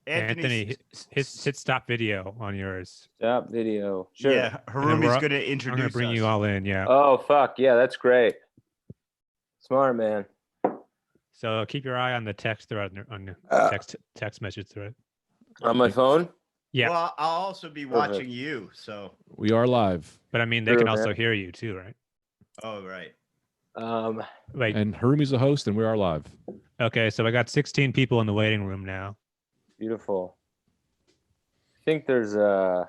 Anthony, hit stop video on yours. Stop video. Sure. Yeah, Harumi's going to introduce I'm going to bring us. you all in, yeah. Oh, fuck. Yeah, that's great. Smart, man. So keep your eye on the text thread, on the text message thread. On my phone? Yeah. Well, I'll also be watching you, so. We are live. But I mean, they can also hear you too, right? Oh, right. Wait. And Harumi's the host, and we are live. Okay, so I got 16 people in the waiting room now. Beautiful. I think there's I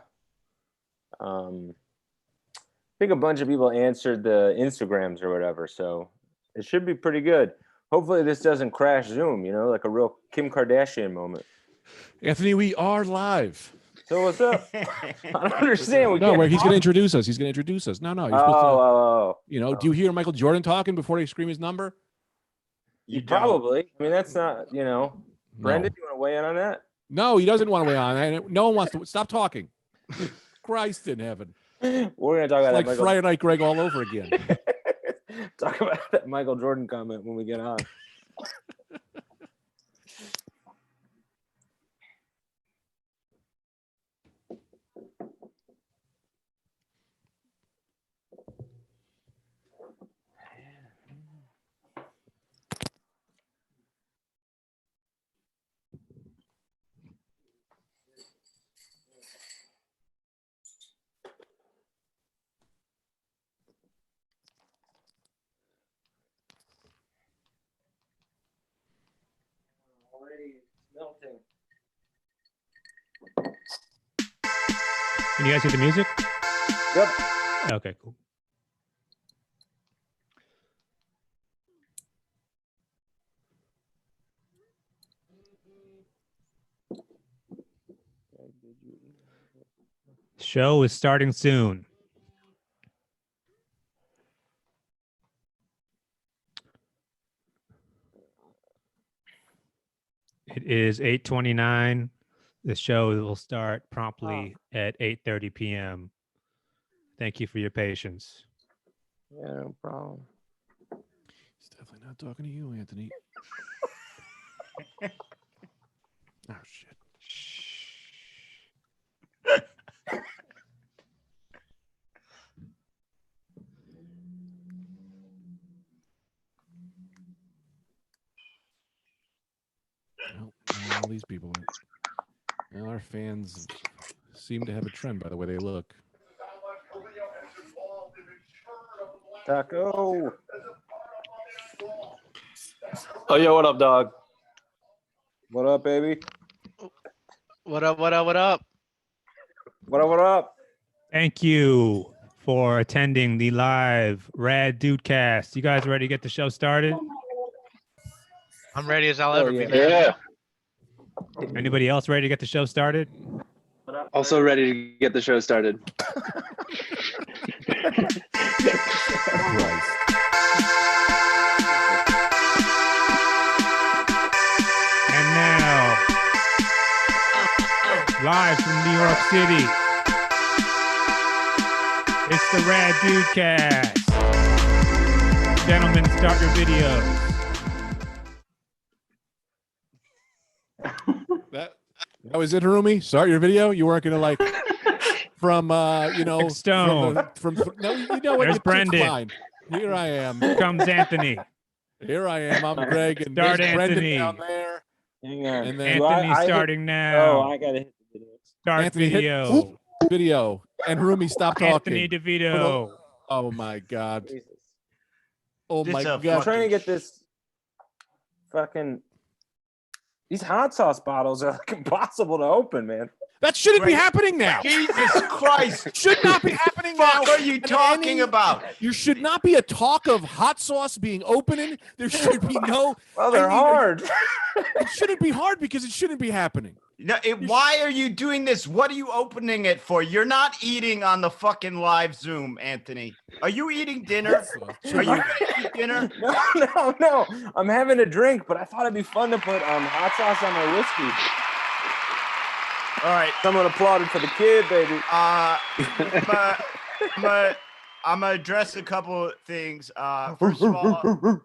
think a bunch of people answered the Instagrams or whatever, so it should be pretty good. Hopefully this doesn't crash Zoom, you know, like a real Kim Kardashian moment. Anthony, we are live. So what's up? I don't understand. He's going to introduce us. He's going to introduce us. No. You're supposed to, you know, do you hear Michael Jordan talking before they scream his number? You probably. I mean, that's not, you know. Brendan, you want to weigh in on that? No, he doesn't want to weigh on. No one wants to. Stop talking. Christ in heaven. We're going to talk about like that. Friday Night Greg all over again. Talk about that Michael Jordan comment when we get on. Melting. Can you guys hear the music? Yep. Okay, cool. Show is starting soon. It is 8:29. The show will start promptly at 8:30 p.m. Thank you for your patience. Yeah, no problem. He's definitely not talking to you, Anthony. Oh, shit. All these people are. Well, our fans seem to have a trend by the way they look. Taco. Oh, yo, what up, dog? What up, baby? What up, what up, what up? What up, what up? Thank you for attending the live Rad Dude Cast. You guys ready to get the show started? I'm ready as I'll ever be. Yeah. Anybody else ready to get the show started? Also ready to get the show started. And now, live from New York City, it's the Rad Dude Cast. Gentlemen, start your videos. That was it, Harumi? Start your video? You weren't going to like from, you know, Stone. from no, you know what? There's Brendan. Fine. Here I am. Here comes Anthony. Here I am. I'm Greg. And Start there's Brendan Anthony. down there. Hang on. And then Anthony's starting now. Oh, I got to hit the video. Start Anthony, video. Video. And Harumi, stop talking. Anthony DeVito. Oh, my God. Jesus. Oh, This my a God. I'm trying to get this fucking... These hot sauce bottles are like impossible to open, man. That shouldn't be happening now. Jesus Christ. Should not be happening now. What are you talking about? You should not be a talk of hot sauce being opening. There should be no. Well, they're hard. It shouldn't be hard because it shouldn't be happening. No, why are you doing this? What are you opening it for? You're not eating on the fucking live Zoom, Anthony. Are you eating dinner? Are you gonna eat dinner? No. I'm having a drink, but I thought it'd be fun to put hot sauce on my whiskey. All right. Someone applauded for the kid, baby. I'm gonna address a couple of things. First of all,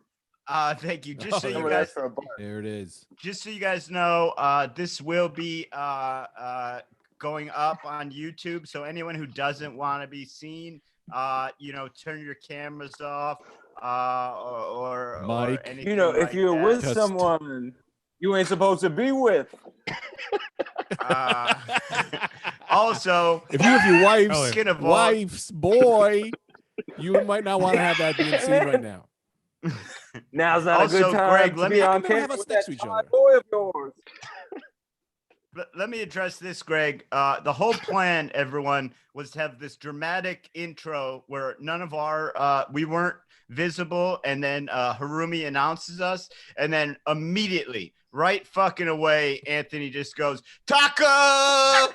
Thank you. Just so you Someone guys, asked for a bar. There it is. just so you guys know, this will be going up on YouTube. So anyone who doesn't want to be seen, turn your cameras off, or Mike. anything. You know, if like you're that. with Just- someone you ain't supposed to be with. Also, If you have your wife's Skin of all- wife's boy, you might not want to have that being seen right now. Now's not Also, a good time Greg, to let be me- on Remember, have camera us with next that to each hot other. boy of yours. let me address this, Greg. The whole plan, everyone, was to have this dramatic intro where none of our we weren't visible, and then Harumi announces us, and then immediately, right fucking away, Anthony just goes, "Taco!"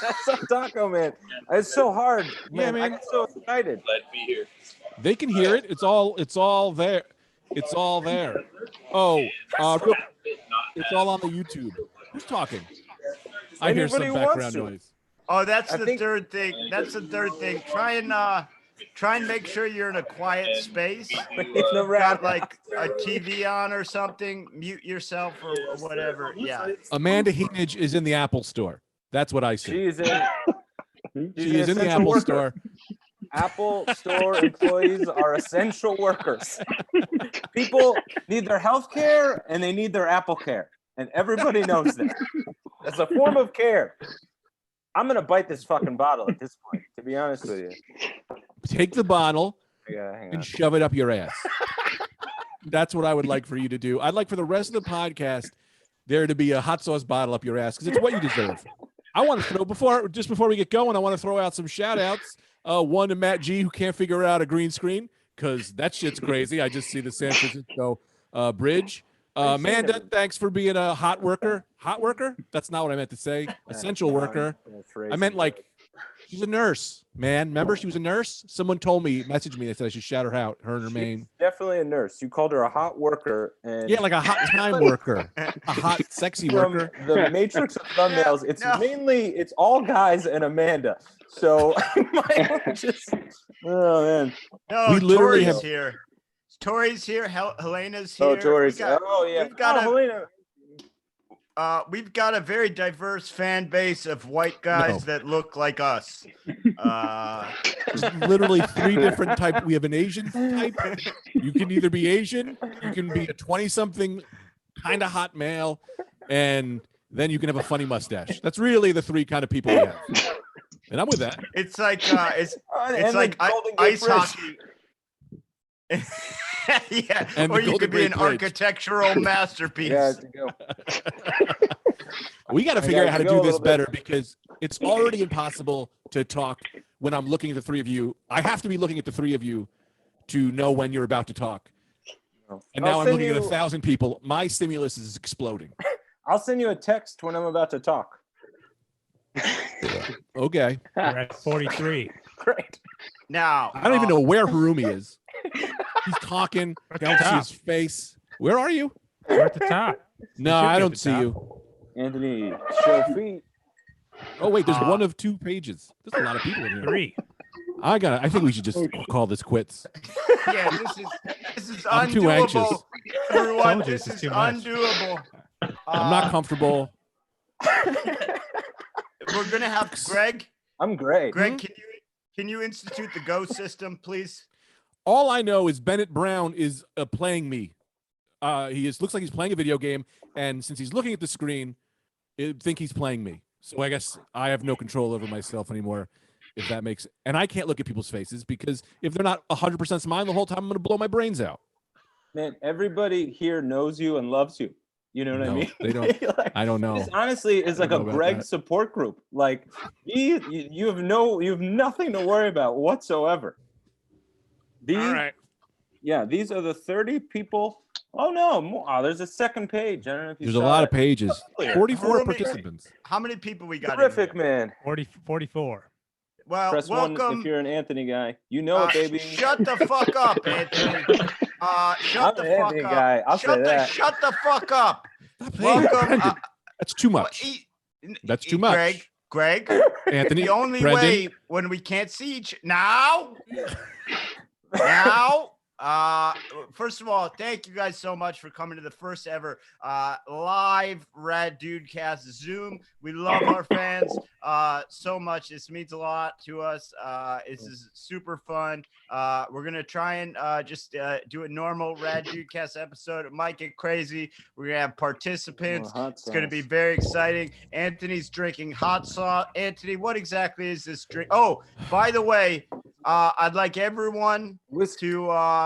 That's a taco, man. It's so hard. Yeah, Man, I man. get so excited. They can hear it. It's all there. It's all there. Oh, it's all on the YouTube. Who's talking? I hear some Anybody who wants background to. noise. Oh, that's I the think- third thing. That's the third thing. Try and make sure you're in a quiet space. Got like a TV on or something. Mute yourself or whatever. Yeah. Amanda Heenage is in the Apple Store. That's what I see. She is in She is in the essential Apple worker. Store. Apple Store employees are essential workers. People need their health care and they need their Apple care. And everybody knows that. That's a form of care. I'm going to bite this fucking bottle at this point, to be honest with you. Take the bottle I gotta hang on. and shove it up your ass. That's what I would like for you to do. I'd like for the rest of the podcast there to be a hot sauce bottle up your ass because it's what you deserve. I want to throw before we get going. I want to throw out some shout outs. One to Matt G, who can't figure out a green screen because that shit's crazy. I just see the San Francisco bridge. Amanda, thanks for being a hot worker. Hot worker? That's not what I meant to say. Essential worker. I meant like she's a nurse, man. Remember she was a nurse? Someone told me, messaged me, they said I should shout her out, her and her name. Definitely a nurse. You called her a hot worker. And Yeah, like a hot time worker. A hot, sexy from worker. the matrix of thumbnails, it's all guys and Amanda. So I might just, oh man. No, We literally Tori's have- here. Tori's here. Helena's here. Oh, Tori's. We got- Oh yeah. we've got a- Helena. We've got a very diverse fan base of white guys that look like us. Literally 3 different types. We have an Asian type. You can either be Asian, you can be a 20-something kind of hot male, and then you can have a funny mustache. That's really the 3 kind of people we have. And I'm with that. It's like it's And like the Golden Gate ice Bridge. hockey. Yeah, And or the you Golden could be Gate an Bridge. architectural masterpiece. Yeah, to go. We got to I figure out how gotta to go do a this little bit. better because it's already impossible to talk when I'm looking at the 3 of you. I have to be looking at the 3 of you to know when you're about to talk. And now I'll I'm send looking at you- 1,000 people. My stimulus is exploding. I'll send you a text when I'm about to talk. Okay. We're at 43. Great. Now I don't even know where Harumi is. He's talking. I don't see his face. Where are you? We're at the top. No, should be I at don't the see top. you. Anthony, show feet. Oh wait, there's 1 of 2 pages. There's a lot of people in here. 3. I think we should just call this quits. Yeah, this is I'm too anxious. undoable. Everyone, Told you this this is is too much. undoable. I'm not comfortable. We're gonna have Greg. I'm great. Greg, can you institute the Go system, please? All I know is Bennett Brown is playing me. Looks like he's playing a video game, and since he's looking at the screen, I think he's playing me. So I guess I have no control over myself anymore. If that makes, and I can't look at people's faces because if they're not 100% smiling the whole time, I'm going to blow my brains out. Man, everybody here knows you and loves you. You know what I No, mean? they don't. Like, I don't know. this honestly is like I a don't know about Greg that. support group. Like you have nothing to worry about whatsoever. These, these are the 30 people. Oh no, more. Oh, there's a second page. I don't know if you There's a saw lot it. of pages. Clear. 44 Harumi- participants. How many people we got? in Terrific, here? man. 44. Well, Press 1 welcome. if you're an Anthony guy. You know it, baby. Shut the fuck up, Anthony. Shut I'm the an fuck Anthony up. guy. I'll say that. Shut the fuck up. Stop playing. Welcome. Brendan, that's too much. That's too much. Greg. Anthony, The only Brendan, way when we can't see each now, First of all, thank you guys so much for coming to the first ever live Rad Dude Cast Zoom. We love our fans so much. This means a lot to us. This is super fun. We're gonna try and just do a normal Rad Dude Cast episode. It might get crazy. We're gonna have participants. It's gonna be very exciting. Anthony's drinking hot sauce. Anthony, what exactly is this drink? Oh, by the way, I'd like everyone to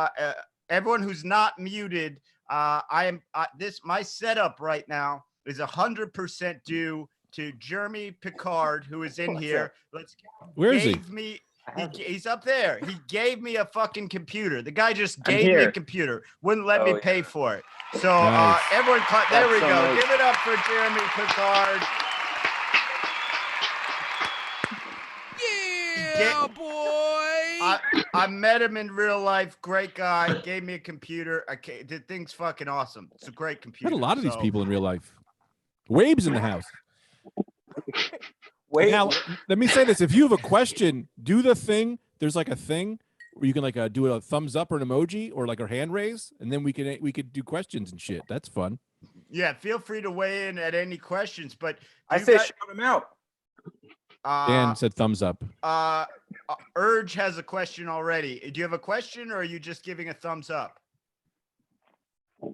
everyone who's not muted. My setup right now is 100% due to Jeremy Picard, who is in here. Where is he? He's up there. He gave me a fucking computer. The guy just gave me a computer. Wouldn't let me pay for it. So Nice. everyone, there we go. nice. Give it up for Jeremy Picard. Yeah, boy. I met him in real life. Great guy. Gave me a computer. The thing's fucking awesome. It's a great computer. Met a lot of these people in real life. Wabe's in the house. Wait, Now, let me say this: if you have a question, do the thing. There's like a thing where you can like do a thumbs up or an emoji or like a hand raise, and then we could do questions and shit. That's fun. Yeah, feel free to weigh in at any questions. But I say shout him out. Dan said thumbs up. Urge has a question already. Do you have a question, or are you just giving a thumbs up? He's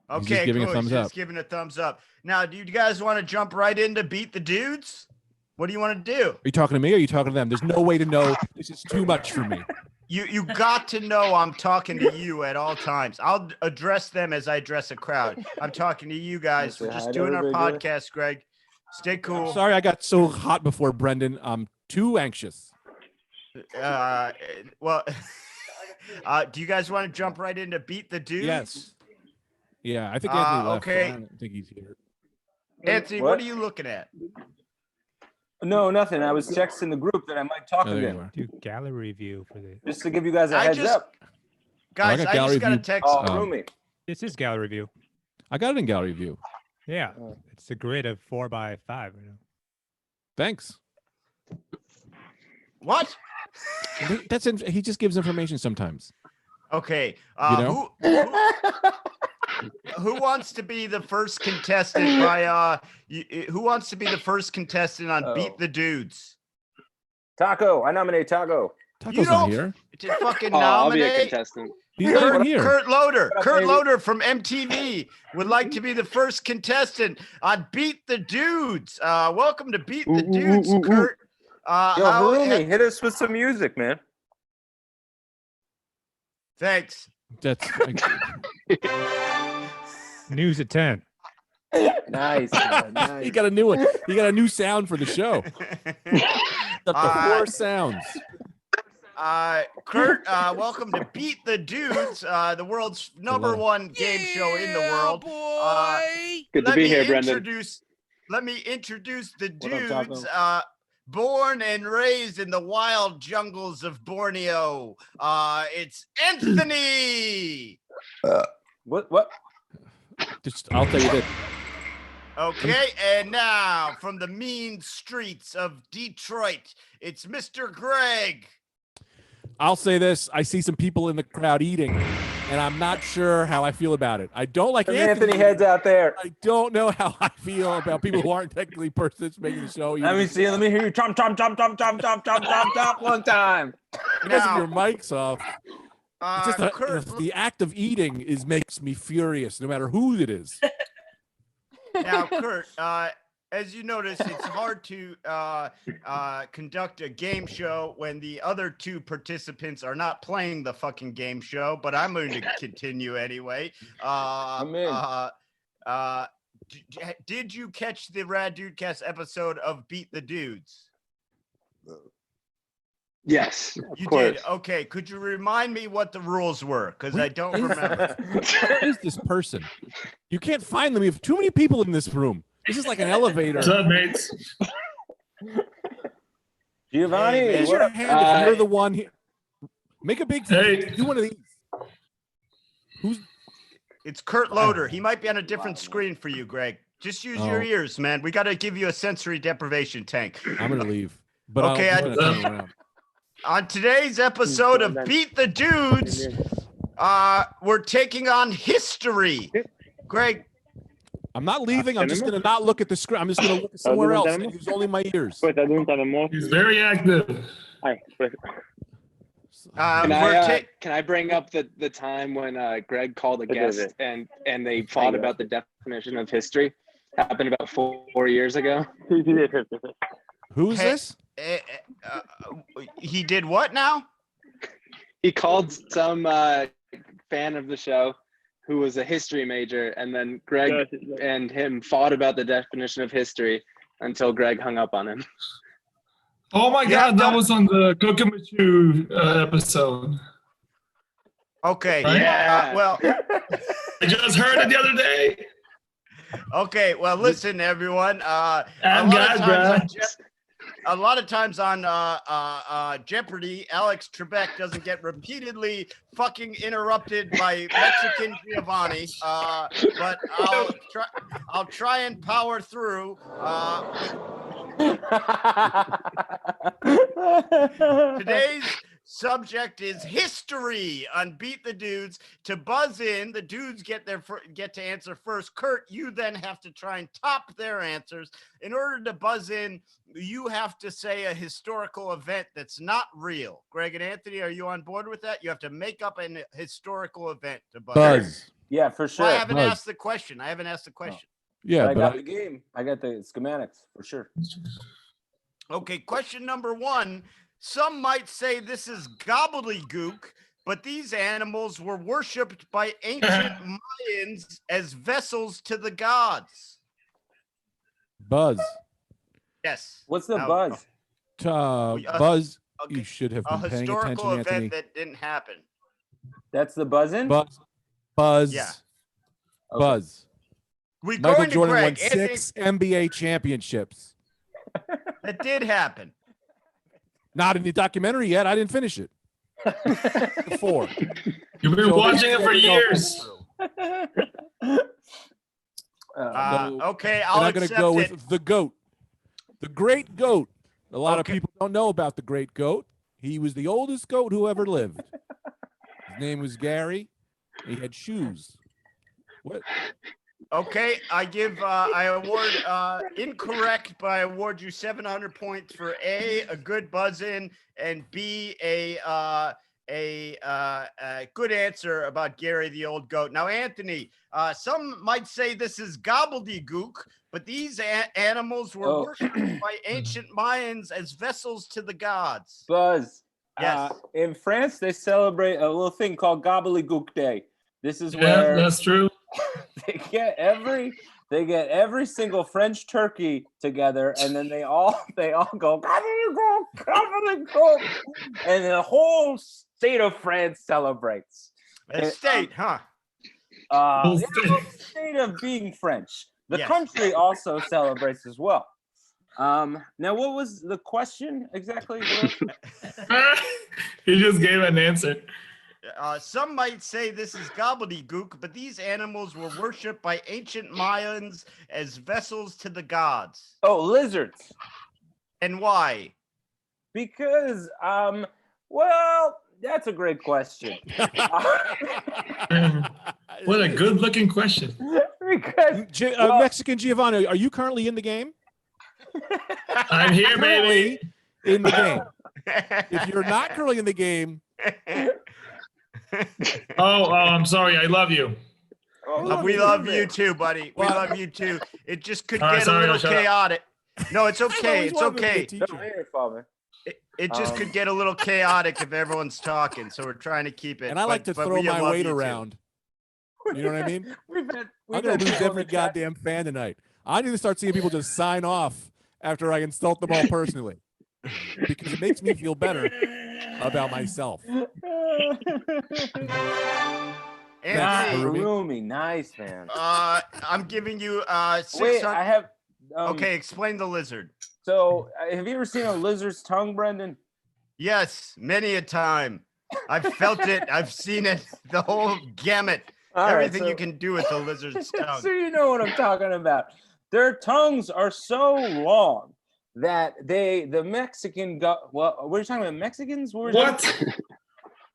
Okay, just giving cool. a thumbs He's up. just giving a thumbs up. Now, do you guys want to jump right into Beat the Dudes? What do you want to do? Are you talking to me or are you talking to them? There's no way to know. This is too much for me. You got to know I'm talking to you at all times. I'll address them as I address a crowd. I'm talking to you guys. We're just doing our podcast, Greg. Stay cool. Sorry, I got so hot before Brendan. I'm too anxious. Well, do you guys want to jump right into Beat the Dudes? Yes. Yeah, I think Anthony left. okay. I don't think he's here. Anthony, what are you looking at? No, nothing. I was texting the group that I might talk Oh, there you again, are. Do gallery view for the. just to give you guys a I heads just- up. Guys, got I gallery just got a view. text. Oh, Oh. Roomy. This is gallery view. I got it in gallery view. Yeah, it's a grid of 4x5. You know. Thanks. What? He just gives information sometimes. Okay. You know? Who wants to be the first contestant by who wants to be the first contestant on Beat the Dudes? Taco. I nominate Taco. Taco's don't- not here. To fucking I'll be a nominate contestant. He's not even here. Kurt Loder. What up, Kurt baby? Loder from MTV would like to be the first contestant on Beat the Dudes. Welcome to Beat the Dudes, Kurt. Yo, Roomy, hit us with some music, man. Thanks. That's News at 10. Nice. Man, nice. he got a new one. He got a new sound for the show. Up to 4 sounds. Kurt, welcome to Beat the Dudes, the world's number one game show in the world. Good to be here, Brendan. Let me introduce the What up, dudes. Taco? Born and raised in the wild jungles of Borneo. It's Anthony. What? I'll tell you this. Okay, and now from the mean streets of Detroit, it's Mr. Greg. I'll say this. I see some people in the crowd eating, and I'm not sure how I feel about it. I don't like Some Anthony. Anthony heads out there. I don't know how I feel about people who aren't technically participating in the show. Let me see. Let me hear you chomp, chomp, chomp, chomp, chomp, chomp, chomp, chomp, chomp one time. Because of Now, your mics off. It's just Kurt, the act of eating makes me furious, no matter who it is. now, Kurt, as you notice, it's hard to conduct a game show when the other two participants are not playing the fucking game show, but I'm going to continue anyway. I'm in. Did you catch the Rad Dudecast episode of Beat the Dudes? Yes, of You course. did. Okay. Could you remind me what the rules were? Because I don't remember. Where is this person? You can't find them. We have too many people in this room. This is like an elevator. What's up, mates? Giovanni, Hey, man. Raise what your up? hand if you're the one here. Make a big Hey. do one of these. Who's It's Kurt Loder. He might be on a different screen for you, Greg. Just use your Oh. ears, man. We got to give you a sensory deprivation tank. I'm gonna leave. But Okay, I'm gonna turn around. On today's episode of Beat the Dudes, We're taking on history. Greg. I'm not leaving. I'm just going to not look at the script. I'm just going to look somewhere else and use only my ears. He's very active. Can I bring up the time when Greg called a guest and they fought about the definition of history? Happened about 4 years ago. Who's this? He did what now? He called some fan of the show who was a history major, and then Greg and him fought about the definition of history until Greg hung up on him. Oh my God, that was on the Kokomachu episode. Okay. Right? Yeah. Well, I just heard it the other day. Okay. Well, listen, everyone. A lot of times on Jeopardy, Alex Trebek doesn't get repeatedly fucking interrupted by Mexican Giovanni. But I'll try and power through. Today's subject is history on Beat the Dudes. To buzz in, the dudes get to answer first. Kurt, you then have to try and top their answers. In order to buzz in, you have to say a historical event that's not real. Greg and Anthony, are you on board with that? You have to make up an historical event to buzz. In. Yeah, for sure. Well, I haven't asked the question. Yeah, but I got the game. I got the schematics for sure. Okay, question number 1. Some might say this is gobbledygook, but these animals were worshipped by ancient Mayans as vessels to the gods. Buzz. Yes. What's the buzz? Buzz. Okay. You should have been A paying historical attention, event Anthony. that didn't happen. That's the buzzing? Buzz. Yeah. Okay. Buzz. We Michael going to Jordan Greg. won 6 NBA championships. That did happen. Not in the documentary yet. I didn't finish it. 4. You've been watching it for years. Okay, I'll I'm going to go with the GOAT. The great GOAT. A lot of people don't know about the great GOAT. He was the oldest GOAT who ever lived. His name was Gary. He had shoes. What? Okay, I award incorrect, but I award you 700 points for A, a good buzz in, and B, a good answer about Gary the old goat. Now, Anthony, some might say this is gobbledygook, but these animals were worshipped by ancient Mayans as vessels to the gods. Buzz. Yes. In France, they celebrate a little thing called Gobbledygook Day. This is Yeah, where that's true. they get every single French turkey together, and then they all go gobbledygook, gobbledygook, and the whole state of France celebrates. A state, huh? The state of being French. The country also celebrates as well. Now, what was the question exactly? He just gave an answer. Some might say this is gobbledygook, but these animals were worshipped by ancient Mayans as vessels to the gods. Oh, lizards. And why? Because, well, that's a great question. What a good-looking question. Because Mexican Giovanni, are you currently in the game? I'm here, baby. In the game. If you're not currently in the game. I'm sorry. I love you. We love you too, buddy. We love you too. It just could get a little chaotic. No, it's okay. It's okay. It just could get a little chaotic if everyone's talking, so we're trying to keep it. And I like to throw my weight around. You know what I mean? I'm going to lose every goddamn fan tonight. I need to start seeing people just sign off after I insult them all personally, because it makes me feel better about myself. Roomy, nice, man. I'm giving you 600. Wait, I have. Okay, explain the lizard. So, have you ever seen a lizard's tongue, Brendan? Yes, many a time. I've felt it. I've seen it. The whole gamut. Everything you can do with the lizard's tongue. So you know what I'm talking about. Their tongues are so long that the Mexican what are you talking about? Mexicans? What?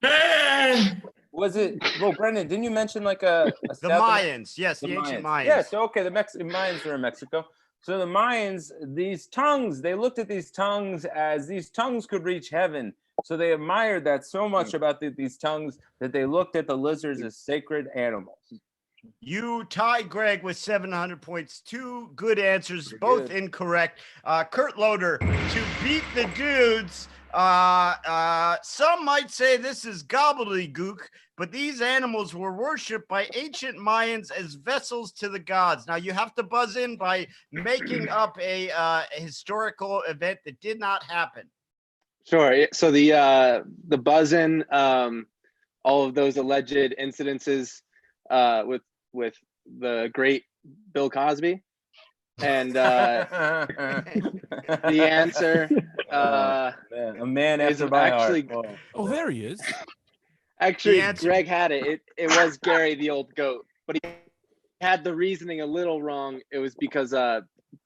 Hey! Was it? Well, Brendan, didn't you mention like a The South Mayans, yes, the ancient Mayans. Yeah, so okay, the Mayans are in Mexico. So the Mayans, these tongues, they looked at these tongues as these tongues could reach heaven. So they admired that so much about these tongues that they looked at the lizards as sacred animals. You tie Greg with 700 points. 2 good answers, both incorrect. Kurt Loder, to beat the dudes. Some might say this is gobbledygook, but these animals were worshipped by ancient Mayans as vessels to the gods. Now you have to buzz in by making up a historical event that did not happen. Sure. So the buzz-in, all of those alleged incidences with the great Bill Cosby, and the answer a man after my actually heart. Oh, there he is. Actually, Greg had it. It was Gary the old goat, but he had the reasoning a little wrong. It was because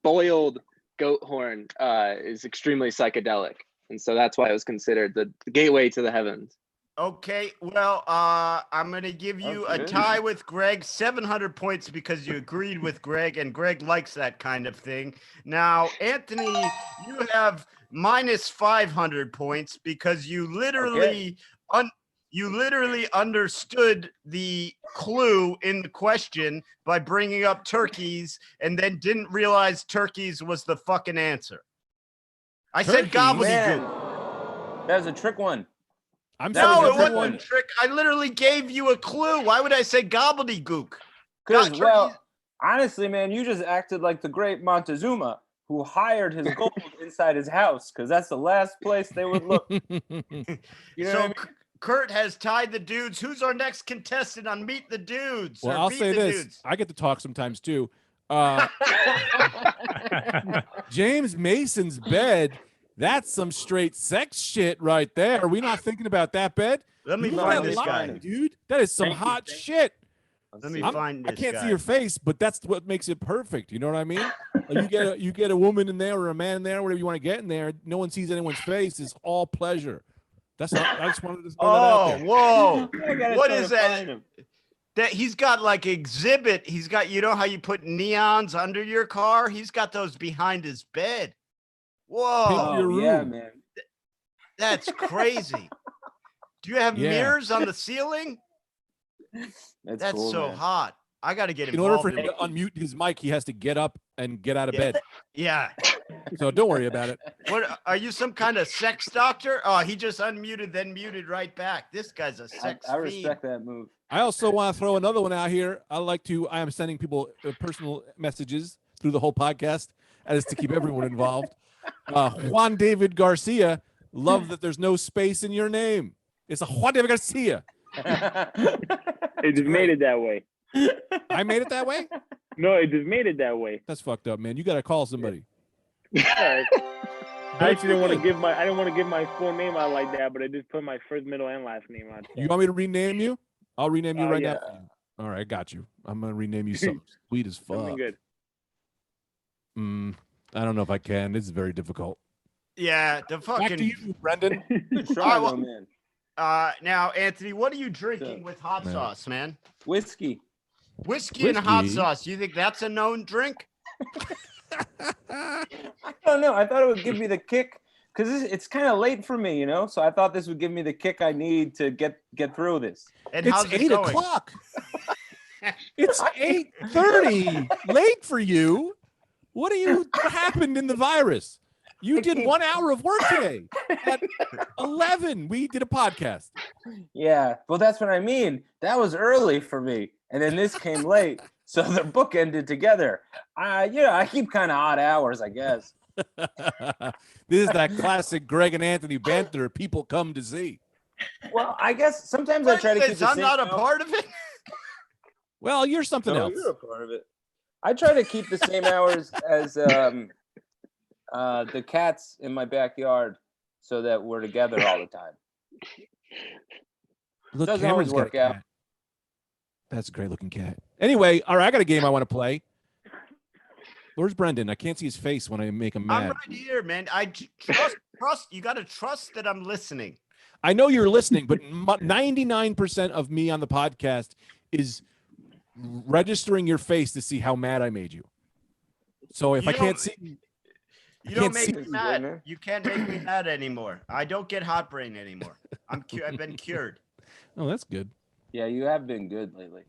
boiled goat horn is extremely psychedelic, and so that's why it was considered the gateway to the heavens. Okay, well, I'm going to give you a tie with Greg, 700 points because you agreed with Greg, and Greg likes that kind of thing. Now, Anthony, you have minus 500 points because you literally understood the clue in the question by bringing up turkeys and then didn't realize turkeys was the fucking answer. I said gobbledygook. That was a trick one. No, it wasn't a trick. I literally gave you a clue. Why would I say gobbledygook? Because, well, honestly, man, you just acted like the great Montezuma, who hired his gold inside his house, because that's the last place they would look. You know what I mean? Kurt has tied the dudes. Who's our next contestant on Meet the Dudes? Well, I'll say this. Dudes? I get to talk sometimes, too. James Mason's bed. That's some straight sex shit right there. Are we not thinking about that bed? Let me find this guy, dude. That is some hot shit. Let me find this I can't guy. see your face, but that's what makes it perfect. You know what I mean? You get a woman in there or a man in there, whatever you want to get in there. No one sees anyone's face. It's all pleasure. That's not. I just wanted to throw that out there. Whoa! What is that? That he's got like exhibit. He's got, you know how you put neons under your car? He's got those behind his bed. Whoa! Yeah, man. That's crazy. Do you have mirrors on the ceiling? That's cool, so hot. I got to get involved. In order for him to unmute his mic, he has to get up and get out of bed. Yeah. So don't worry about it. What are you, some kind of sex doctor? Oh, he just unmuted, then muted right back. This guy's a sex I respect that move. I also want to throw another one out here. I am sending people personal messages through the whole podcast as to keep everyone involved. Juan David Garcia, love that there's no space in your name. It's a Juan David Garcia. It just made it that way. I made it that way? No, it just made it that way. That's fucked up, man. You got to call somebody. I actually didn't want to give my full name out like that, but I just put my first, middle, and last name out. You want me to rename you? I'll rename you right now. All right, got you. I'm gonna rename you something sweet as fuck. Something good. I don't know if I can. This is very difficult. Yeah, the fucking. Back to you, Brendan. Good try, man. Now, Anthony, what are you drinking with hot sauce, man? Whiskey and hot sauce. You think that's a known drink? I don't know. I thought it would give me the kick because it's kind of late for me, you know. So I thought this would give me the kick I need to get through this. And it's how's it 8 going? o'clock. It's 8:30. Late for you. What happened in the virus? You did 1 hour of work today. At 11, we did a podcast. Yeah, well, that's what I mean. That was early for me, and then this came late, so the book ended together. I keep kind of odd hours, I guess. This is that classic Greg and Anthony banter people come to see. Well, I guess sometimes I try to keep the I'm same not a part of it. Well, you're something else. You're a part of it. I try to keep the same hours as the cats in my backyard so that we're together all the time. Look, doesn't Cameron's always work out. That's a great looking cat. Anyway, all right, I got a game I want to play. Where's Brendan? I can't see his face when I make him mad. I'm right here, man. I trust. You got to trust that I'm listening. I know you're listening, but 99% of me on the podcast is registering your face to see how mad I made you. So if I can't see, you don't make me mad. You can't make me mad anymore. I don't get hot brain anymore. I've been cured. Oh, that's good. Yeah, you have been good lately.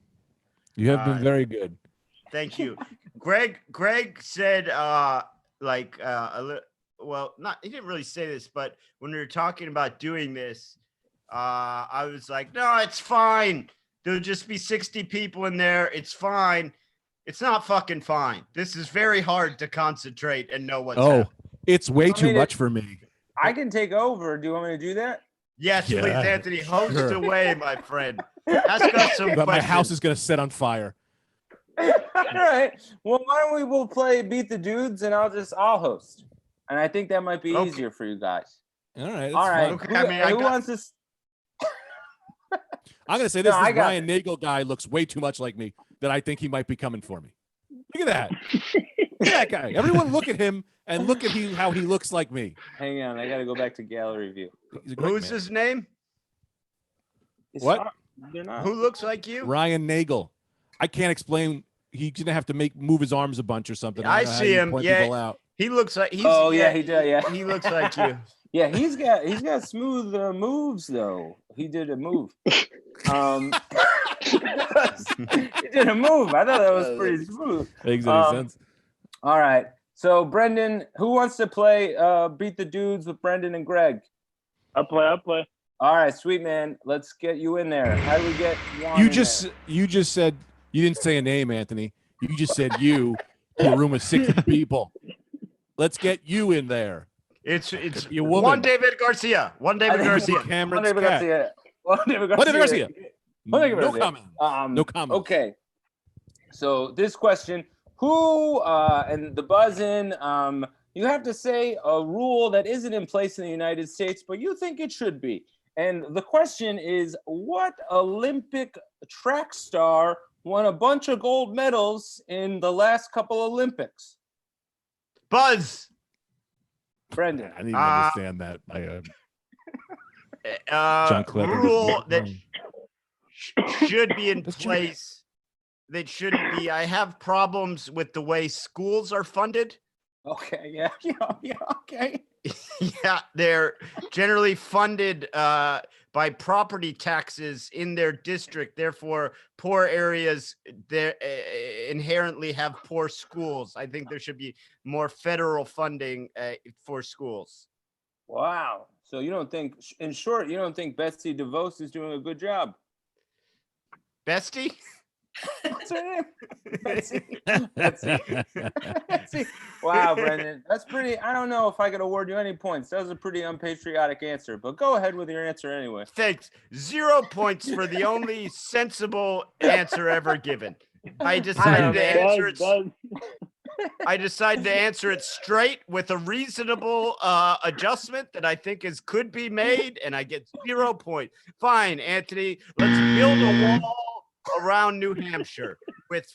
You have been very good. Thank you. Greg said well, not he didn't really say this, but when we were talking about doing this, I was like, no, it's fine. There'll just be 60 people in there. It's fine. It's not fucking fine. This is very hard to concentrate and know what's happening. It's way too much for me. I can take over. Do you want me to do that? Yes, please, Anthony. Host away, my friend. Ask us some questions. My house is going to set on fire. All right. Well, why don't we'll play Beat the Dudes, and I'll host. And I think that might be easier for you guys. All right. All right. Okay. Who wants to? I'm going to say this Ryan Nagel guy looks way too much like me that I think he might be coming for me. Look at that. Look at that guy. Everyone look at him and look at how he looks like me. Hang on. I got to go back to gallery view. Who's his name? What? They're not. Who looks like you? Ryan Nagel. I can't explain. He's going to have to move his arms a bunch or something. I see him. Yeah. He looks like he does. Yeah. He looks like you. Yeah, he's got smooth moves though. He did a move. He did a move. I thought that was pretty smooth. Makes any sense. All right. So Brendan, who wants to play Beat the Dudes with Brendan and Greg? I'll play. All right, sweet man. Let's get you in there. How do we get Juan you just said you didn't say a name, Anthony. You just said you to a room of 60 people. Let's get you in there. It's Juan David Garcia. Juan David Garcia. Juan David Garcia. No comment. No comment. Okay. So this question, who and the buzz in, you have to say a rule that isn't in place in the United States, but you think it should be. And the question is, what Olympic track star won a bunch of gold medals in the last couple Olympics? Buzz. Brendan. I didn't understand that. John Clever. Rule that should be in place. That shouldn't be. I have problems with the way schools are funded. Okay. Yeah. Okay. Yeah, they're generally funded by property taxes in their district. Therefore, poor areas inherently have poor schools. I think there should be more federal funding for schools. Wow. So you don't think, in short, you don't think Betsy DeVos is doing a good job? Bestie? What's her name? Betsy. Wow, Brendan. That's pretty. I don't know if I could award you any points. That was a pretty unpatriotic answer, but go ahead with your answer anyway. Thanks. 0 points for the only sensible answer ever given. I decided to answer it straight with a reasonable adjustment that I think could be made, and I get 0 points. Fine, Anthony. Let's build a wall around New Hampshire with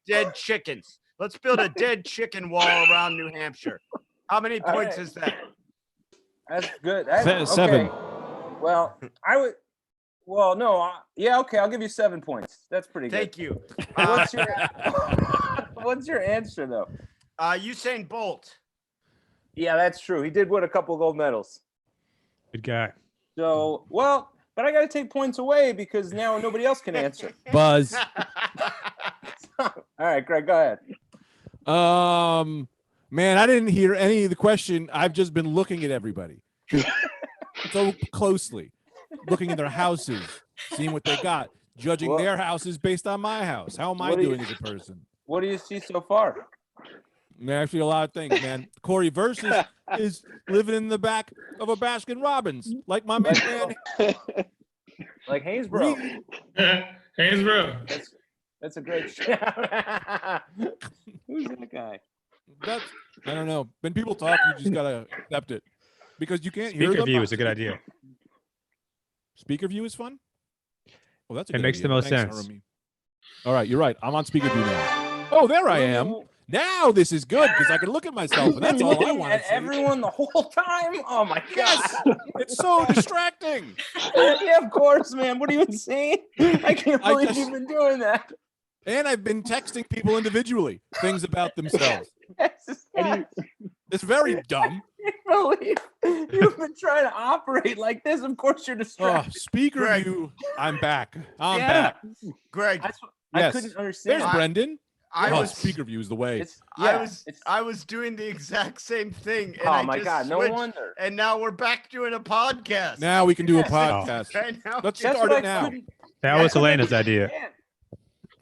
dead chickens. Let's build a dead chicken wall around New Hampshire. How many points is that? That's good. 7. Well, I would. Well, no. Yeah. Okay. I'll give you 7 points. That's pretty good. Thank you. What's your answer though? Usain Bolt. Yeah, that's true. He did win a couple gold medals. Good guy. So, well. But I got to take points away because now nobody else can answer. Buzz. All right, Greg, go ahead. Man, I didn't hear any of the question. I've just been looking at everybody so closely, looking at their houses, seeing what they got, judging their houses based on my house. How am I doing as a person? What do you see so far? Actually, a lot of things, man. Corey Versus is living in the back of a Baskin Robbins, like my man. Like Hainesboro. Hainesboro. That's a great shout. Who's that guy? I don't know. When people talk, you just gotta accept it because you can't hear them. Speaker view is a good idea. Speaker view is fun. Well, that's a it good makes idea. the most Thanks, sense. All right, you're right. I'm on speaker view now. Oh, there I am. Now this is good because I can look at myself, and that's all I Looking want at to see. everyone the whole time. Oh my Yes, god! it's so distracting. Yeah, of course, man. What are you insane? I can't I believe just- you've been doing that. And I've been texting people individually things about themselves. It's very dumb. Believe you've been trying to operate like this. Of course, you're Oh, distracted. speaker Greg. view. I'm back. I'm Yeah. back. Greg, I Yes. couldn't understand. There's Brendan. I Oh, was speaker view is the way. It's, yeah, it's, I was doing the exact same thing. And oh I my just god! No switched, wonder. And now we're back doing a podcast. Now we can do a Yes. podcast. Right now, Let's That's start what it now. couldn't- That was Helena's idea. understand.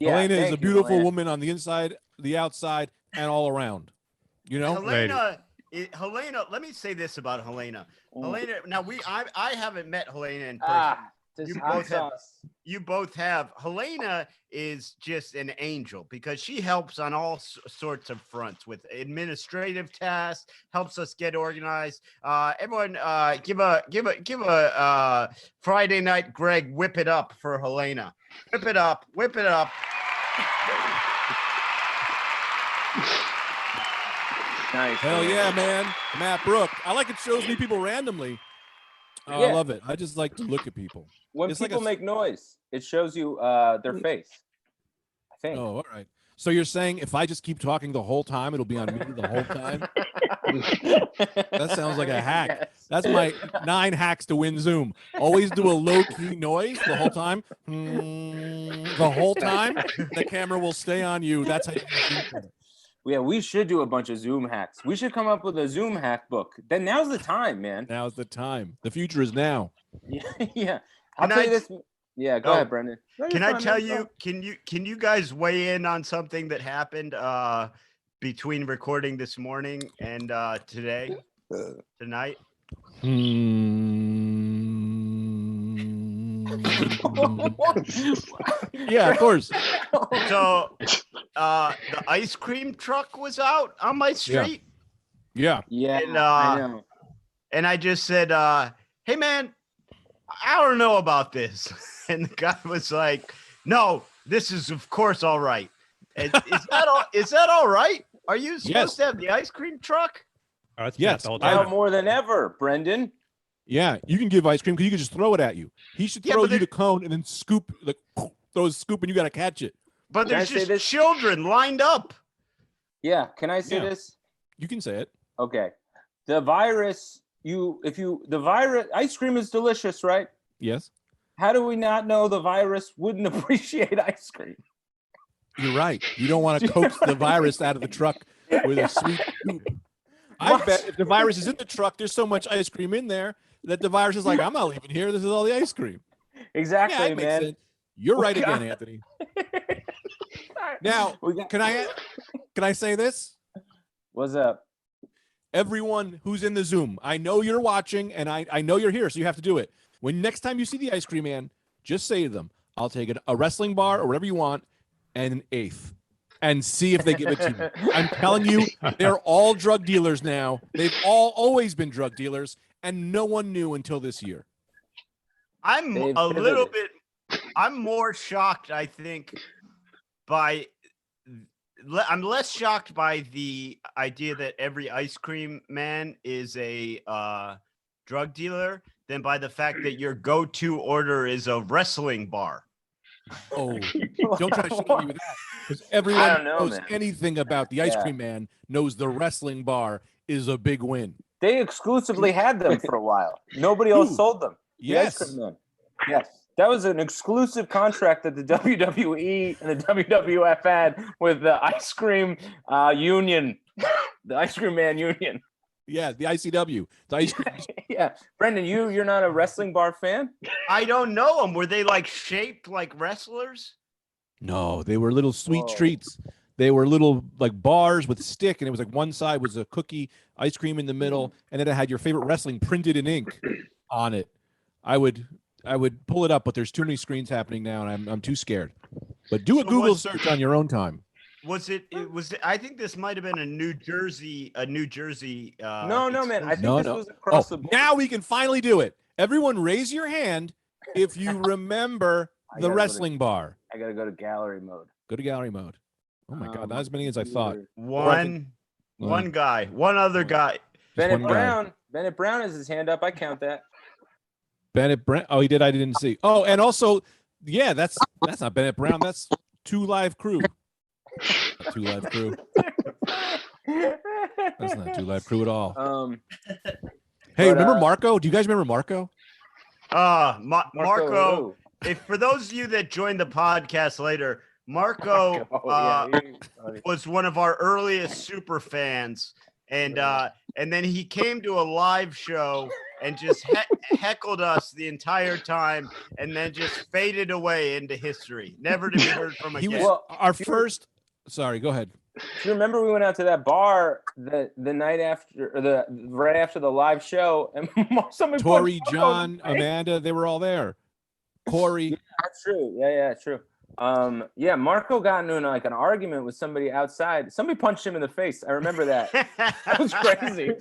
Yeah, Helena is thank a you, beautiful Helena. woman on the inside, the outside, and all around. You know? Helena, let me say this about Helena. Mm. Helena, now I haven't met Helena in person. This You hot both have- sauce. You both have. Helena is just an angel because she helps on all sorts of fronts with administrative tasks, helps us get organized. Everyone, give a Friday night Greg whip it up for Helena. Whip it up, whip it up. Nice. Hell man. yeah, man. Matt Brook. I like it shows me people randomly. Oh, Yeah. I love it. I just like to look at people. When It's like people a- make noise, it shows you their face. I think. Oh, all right. So you're saying if I just keep talking the whole time, it'll be on me the whole time? That sounds like a hack. Yes. That's my 9 hacks to win Zoom. Always do a low-key noise the whole time. The whole time, the camera will stay on you. That's how you do it. Yeah, we should do a bunch of Zoom hacks. We should come up with a Zoom hack book. Then now's the time, man. Now's the time. The future is now. Yeah, yeah. I'll Can tell I- you this. Yeah, go Oh, ahead, Brendan. No, Can you're I fine, tell man. you? Can you guys weigh in on something that happened between recording this morning and tonight? Yeah, of course. So the ice cream truck was out on my street, Yeah. Yeah, And, I know. and I just said, "Hey man, I don't know about this." And the guy was like, "No, this is of course all right." And is that all? Is that all right? Are you supposed Yes. to have the ice cream truck? Oh, it's Yes, the whole Now time. more than ever, Brendan. Yeah, you can give ice cream because you can just throw it at you. He should Yeah, throw but you there- the cone and then scoop, like throw a scoop, and you got to catch it. But Can I there's say just this? children lined up. Yeah, can I say Yeah. this? You can say it. Okay. The virus, the virus, ice cream is delicious, right? Yes, How do we not know the virus wouldn't appreciate ice cream? you're right. You don't want to coax the virus out of the truck with a sweet scoop. I What? bet if the virus is in the truck, there's so much ice cream in there that the virus is like, I'm not leaving here. This is all the ice cream. Exactly, Yeah, it makes man. sense. You're right God. again, Anthony. Now, We got- can I say this? What's up? Everyone who's in the Zoom, I know you're watching and I know you're here, so you have to do it. When next time you see the ice cream man, just say to them, I'll take a wrestling bar or whatever you want and an eighth and see if they give it to you. I'm telling you, they're all drug dealers now. They've all always been drug dealers and no one knew until this year. I'm They've a little pivoted. bit. I'm more shocked, I think, by. I'm less shocked by the idea that every ice cream man is a drug dealer than by the fact that your go-to order is a wrestling bar. Oh, don't try to shoot me with that. Because I everyone don't know, knows man. anything about the ice Yeah. cream man knows the wrestling bar is a big win. They exclusively had them for a while. Nobody else Who? sold them. The ice Yes. cream man. Yes. That was an exclusive contract that the WWE and the WWF had with the ice cream union, the ice cream man union. Yeah, the ICW. The ice cream. Yeah, Brendan, you're not a wrestling bar fan? I don't know them. Were they like shaped like wrestlers? No, they were little sweet Whoa. treats. They were little like bars with stick, and it was like one side was a cookie, ice cream in the middle, and then it had your favorite wrestling printed in ink on it. I would pull it up, but there's too many screens happening now, and I'm too scared. But do a So Google was- search on your own time. Was it? I think this might have been a New Jersey. No, man. I think No, this no. was across the Oh, board. now we can finally do it. Everyone, raise your hand if you remember I the gotta go to- wrestling bar. I gotta go to gallery mode. Go to gallery mode. Oh my God, not as many as I thought. One other guy. Bennett one guy. Brown. Bennett Brown has his hand up. I count that. Bennett Brown. Oh, he did. I didn't see. Oh, and also, yeah, that's not Bennett Brown. That's Two Live Crew. Two Live Crew. That's not Two Live Crew at all. Hey, remember Marco? Do you guys remember Marco? Marco. If for those of you that joined the podcast later, Marco was one of our earliest super fans, and then he came to a live show and just heckled us the entire time, and then just faded away into history, never to be heard from again. He was our first. Sorry, go ahead. Do you remember we went out to that bar the night after, or right after the live show, and somebody Tori, John, Amanda, they were all there. Corey. Yeah, that's true. Yeah, true. Marco got into an argument with somebody outside. Somebody punched him in the face. I remember that. That was crazy.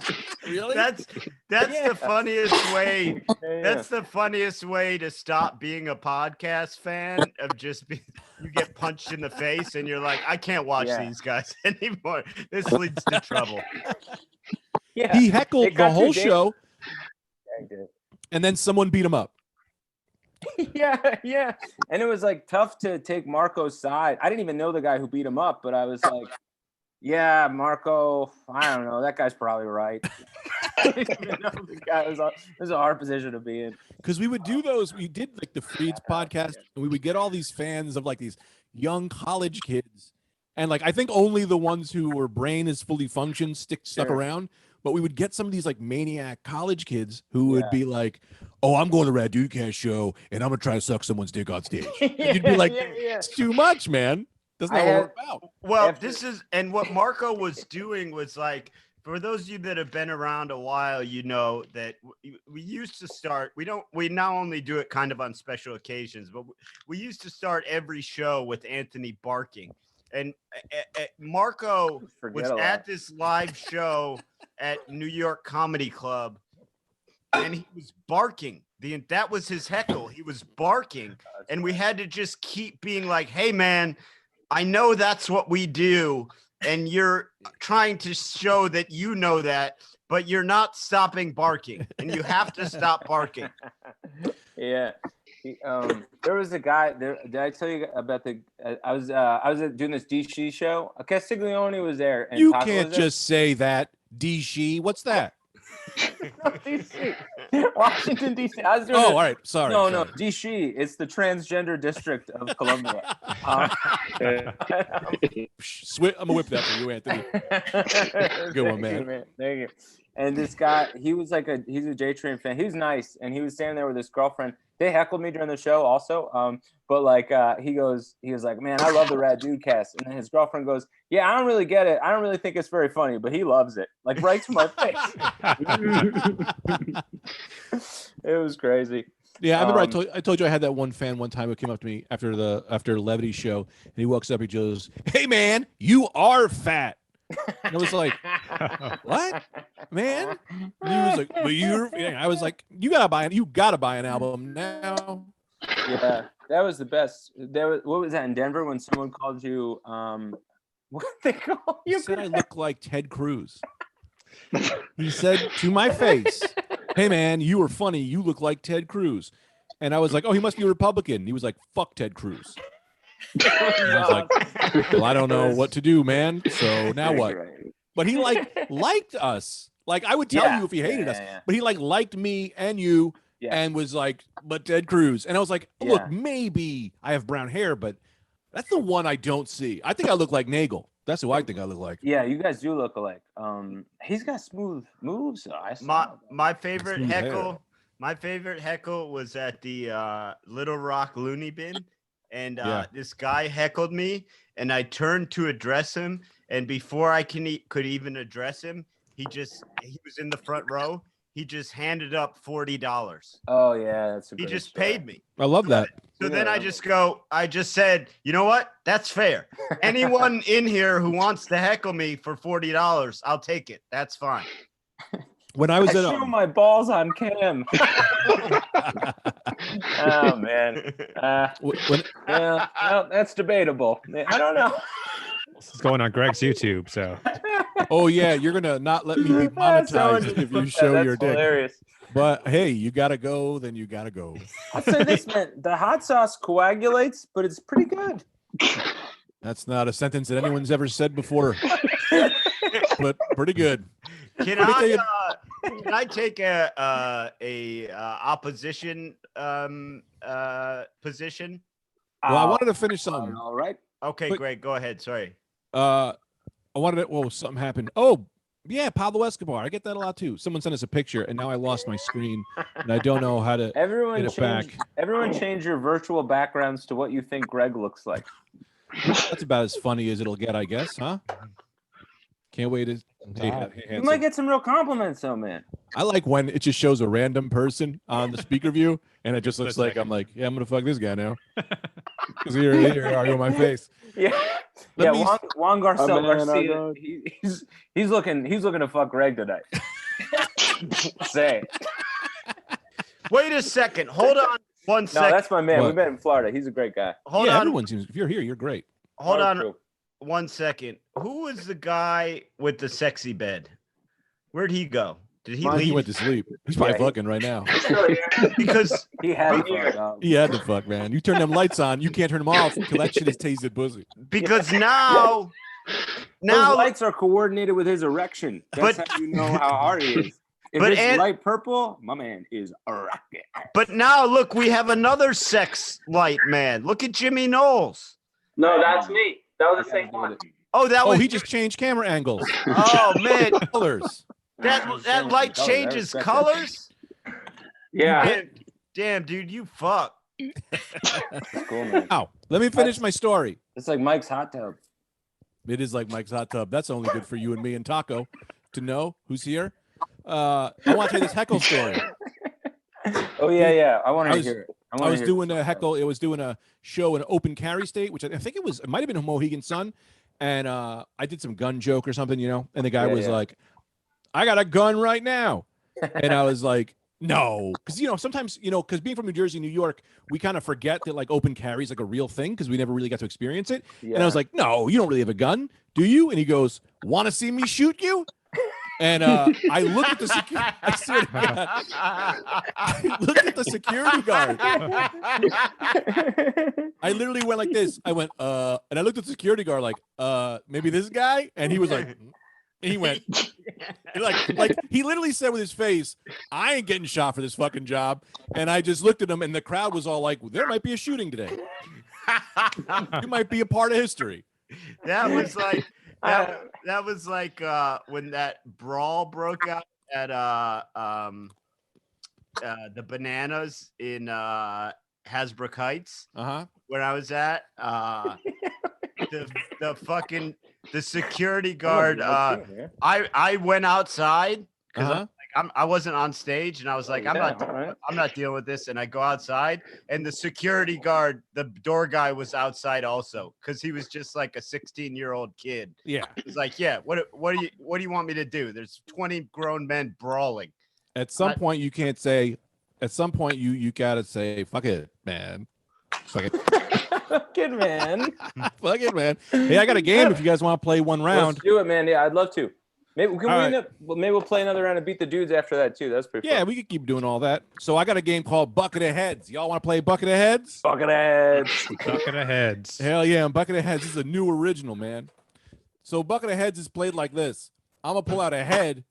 Really? That's the funniest way. That's the funniest way to stop being a podcast fan, of just you get punched in the face and you're like, I can't watch these guys anymore. This leads to trouble. Yeah. He heckled the whole show. Yeah, he did. And then someone beat him up. Yeah. And it was like tough to take Marco's side. I didn't even know the guy who beat him up, but I was like, yeah, Marco, I don't know. That guy's probably right. I didn't even know the guy. It was a hard position to be in. Because we would do those. We did like the Freeds podcast, and we would get all these fans of like these young college kids. And like, I think only the ones who were brain is fully functioned stuck around. But we would get some of these like maniac college kids who would be like, oh, I'm going to Rad Dudecast show and I'm going to try to suck someone's dick on stage. And you'd be like, it's too much, man. That's not what we're about. Well, and what Marco was doing was like, for those of you that have been around a while, you know that we used to start, we not only do it kind of on special occasions, but we used to start every show with Anthony barking. And Marco was at this live show at New York Comedy Club, and he was barking. That was his heckle. He was barking, and we had to just keep being like, hey, man, I know that's what we do, and you're trying to show that you know that, but you're not stopping barking, and you have to stop barking. Yeah. There was a guy there. Did I tell you about I was doing this DC show. Castiglione was there. And you Taco can't was there. just say that. DC, what's that? No, DC, Washington DC. I was doing all right. Sorry. No, DC. It's the transgender district of Columbia. I'm gonna whip that for you, Anthony. Good one, man. Thank you. And this guy, he's a J-Train fan. He was nice, and he was standing there with his girlfriend. They heckled me during the show also. But like he was like, man, I love the Rad Dudecast. And then his girlfriend goes, yeah, I don't really get it. I don't really think it's very funny, but he loves it. Like right to my face. It was crazy. Yeah, I remember I told you I had that one fan one time who came up to me after the Levity show, and he walks up, he goes, hey man, you are fat. And I was like, what, man? And he was like, but I was like, you gotta buy an album now. Yeah, that was the best. What was that in Denver when someone called you? What they call you? He said I look like Ted Cruz. He said to my face, hey man, you were funny. You look like Ted Cruz. And I was like, oh, he must be a Republican. He was like, fuck Ted Cruz. I was like, well, I don't know what to do, man. So now what? But he liked us. Like I would tell you if he hated us, but he liked me and you and was like, but Ted Cruz. And I was like, look, maybe I have brown hair, but that's the one I don't see. I think I look like Nagel. That's who I think I look like. Yeah, you guys do look alike. He's got smooth moves. My favorite heckle. My favorite heckle was at the Little Rock Looney Bin. And this guy heckled me, and I turned to address him. And before I could even address him, he was in the front row. He just handed up $40. Oh yeah, he just paid me. I love that. So then I just said, you know what? That's fair. Anyone in here who wants to heckle me for $40, I'll take it. That's fine. When I was show my balls on cam. Oh man. Well, that's debatable. I don't know. It's going on Greg's YouTube. So Oh yeah, you're gonna not let me be monetized if you show your dick. Hilarious. But hey, you gotta go, then you gotta go. I'll say this, man. The hot sauce coagulates, but it's pretty good. That's not a sentence that anyone's ever said before. But pretty good. Can I take a opposition position? Well, I wanted to finish something. All right. Okay, But- great. Go ahead. Sorry. I wanted to. Whoa, something happened. Oh, yeah, Pablo Escobar. I get that a lot too. Someone sent us a picture, and now I lost my screen, and I don't know how to Everyone get it back. change your virtual backgrounds to what you think Greg looks like. That's about as funny as it'll get, I guess, huh? Can't wait to. Hey, You handsome. might get some real compliments, though, man. I like when it just shows a random person on the speaker view, and it just looks Just like like- I'm like, yeah, I'm gonna fuck this guy now. Because here you are on my face. Yeah, Let me- Juan Garcia. man, Garcia he's looking to fuck Greg tonight. Say, Wait a second. Hold on one no, second. that's my man. We What? met in Florida. He's a great guy. Hold Yeah, on. everyone seems. If you're here, you're great. Hold on True. 1 second. Who was the guy with the sexy bed? Where'd he go? Did he He leave? went to sleep. He's probably Yeah, he- fucking right now. Because He had to fuck, dog. He had to fuck, man. You turn them lights on, you can't turn them off because that shit is tasted pussy. now Those lights are coordinated with his erection. That's But- how you know how hard he is. If But it's Ant- light purple, my man is a rocket. but now look, we have another sex light man. Look at Jimmy Knowles. No, that's me. That was the same one. Oh, that Oh, was he just changed camera angles, Oh man, colors. that light Colors, I changes respect that. colors. Yeah. Damn, dude, you fuck. It's cool, man. Now, let me finish my story. It's like Mike's hot tub. It is like Mike's hot tub. That's only good for you and me and Taco to know who's here. I want to tell you this heckle story. Oh yeah. I want I to was- hear it. I was doing a heckle. It was doing a show in Open Carry State, which I think it might have been Mohegan Sun. And I did some gun joke or something, and the guy was like, I got a gun right now. And I was like, no. Because, sometimes, because being from New Jersey, New York, we kind of forget that like open carry is like a real thing because we never really got to experience it. Yeah. And I was like, no, you don't really have a gun, do you? And he goes, want to see me shoot you? And I looked at the security. I swear to God, I looked at the security guard. I literally went like this. I went, and I looked at the security guard like, maybe this guy? And he was like, and he went, like he literally said with his face, I ain't getting shot for this fucking job. And I just looked at him, and the crowd was all like, there might be a shooting today. You might be a part of history. That was like that was like when that brawl broke out at the Bananas in Hasbrook Heights, where I was at. The security guard. I went outside because I wasn't on stage, and I was like, I'm not dealing with this. And I go outside, and the security guard, the door guy, was outside also because he was just like a 16-year-old kid. Yeah, he's like, yeah. What do you want me to do? There's 20 grown men brawling. At some point, you can't say. At some point, you gotta say, "Fuck it, man." Fuck it. Fuck it, man. Fuck it, man. Hey, I got a game if you guys want to play one round. Let's do it, man. Yeah, I'd love to. Maybe All right. maybe we'll play another round and beat the dudes after that too. That's pretty fun. Yeah, we could keep doing all that. So I got a game called Bucket of Heads. Y'all want to play Bucket of Heads? Bucket of Heads. Bucket of Heads. Hell yeah, Bucket of Heads. This is a new original, man. So Bucket of Heads is played like this. I'm gonna pull out a head,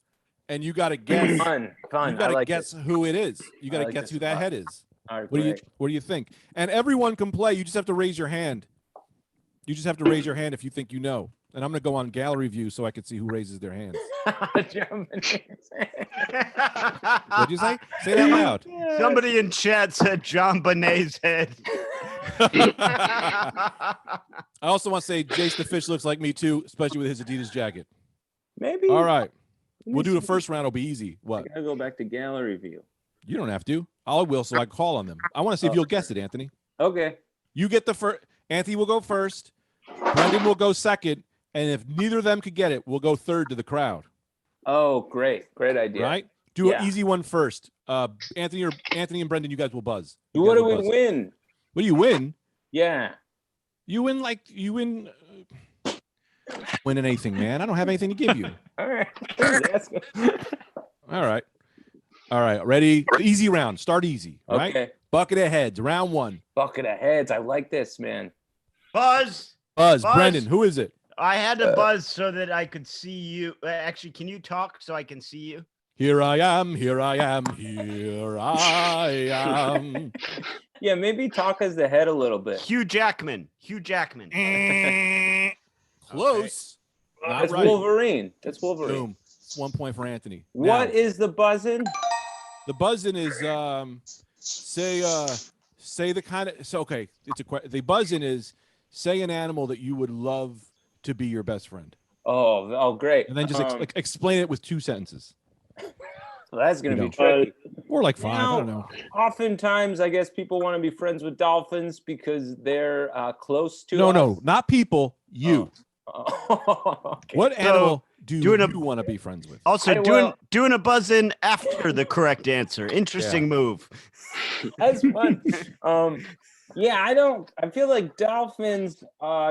and you gotta guess. Fun. You gotta guess who it is. You gotta guess who that head is. All right, What do you think? And everyone can play. You just have to raise your hand. You just have to raise your hand if you think you know. And I'm gonna go on gallery view so I can see who raises their hands. What'd you say? Say that loud. Somebody in chat said John Bonet's head. I also want to say Jace the Fish looks like me too, especially with his Adidas jacket. Maybe. All right. We'll do the first round. It'll be easy. What? I gotta go back to gallery view. You don't have to. I will, so I can call on them. I want to see if you'll guess it, Anthony. Okay. You get the first. Anthony will go first. Brendan will go second. And if neither of them could get it, we'll go third to the crowd. Oh, great. Great idea. Right? Do an easy one first. Anthony and Brendan, you guys will buzz. What do we win? What do you win? Yeah. You win Winning anything, man. I don't have anything to give you. All right. All right. All right. Ready? Easy round. Start easy. Right? Okay. Bucket of heads. Round 1. Bucket of heads. I like this, man. Buzz. Buzz. Brendan, who is it? I had to buzz so that I could see you. Actually, can you talk so I can see you? Here I am. Here I am. Here I am. Yeah, maybe talk as the head a little bit. Hugh Jackman. Hugh Jackman. Close. Not That's right. Wolverine. That's Wolverine. Boom. 1 point for Anthony. What Now, is the buzzing? the buzzing is say the kind of okay. It's the buzzing is say an animal that you would love to be your best friend, Oh, great. and then just explain it with 2 sentences Well, that's going to you be know. tricky. or like 5. I don't Now, know. Oftentimes, I guess people want to be friends with dolphins because they're close to No, us. no, not people. You. Okay. What animal do doing you a- want to be friends with? Also, well- doing a buzz in after the correct answer. Interesting move. That's fun. Yeah, I feel like dolphins,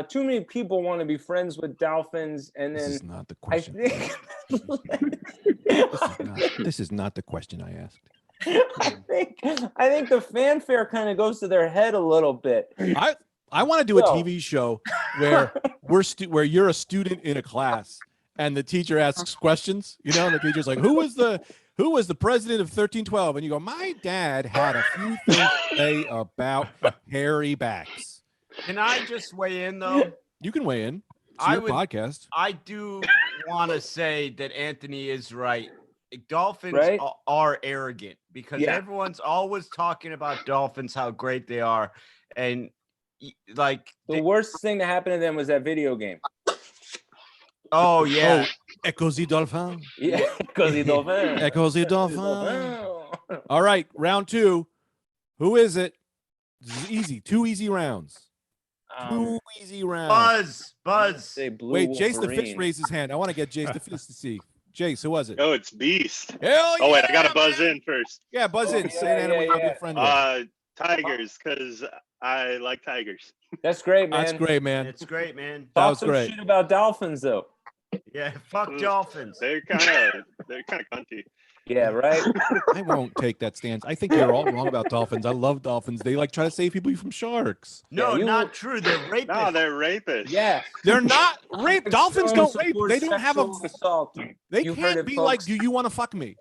too many people want to be friends with dolphins, and This then is not the I question. think This is not the question I asked. I think the fanfare kind of goes to their head a little bit. I want to do a So- TV show where where you're a student in a class and the teacher asks questions, you know, and the teacher's like, who was the president of 1312? And you go, my dad had a few things to say about hairy backs. Can I just weigh in though? You can weigh in. It's I your would- podcast. I do want to say that Anthony is right. Dolphins Right? are arrogant because Yeah. everyone's always talking about dolphins, how great they are, and like, The worst thing to happen to them was that video game. oh yeah, Echoes the dolphin. Yeah, because he dolphin. Echoes the dolphin. All right, round 2. Who is it? This is easy. 2 easy rounds. 2 easy rounds. Buzz. Say blue Wait, Jace the Fish Wolverine. raised his hand. I want to get Jace the Fish to see. Jace, who was it? Oh, it's Beast. Hell Oh wait, I yeah, gotta buzz man. in first. Yeah, buzz in. yeah, Say an animal you want to be yeah. a friend with. Tigers, because I like tigers. That's great, man. That's great, man. It's great, man. That Talk was some great. shit about dolphins, though. Yeah, fuck dolphins. They're kind of cunty. Yeah, right. I won't take that stance. I think you're all wrong about dolphins. I love dolphins. They like try to save people from sharks. No, Yeah, you- not true. They're rapists. No, they're rapists. Yeah. They're not rape. Dolphins don't rape. Support They don't have a. sexual assault. They You've heard can't it, be like, folks. do you want to fuck me?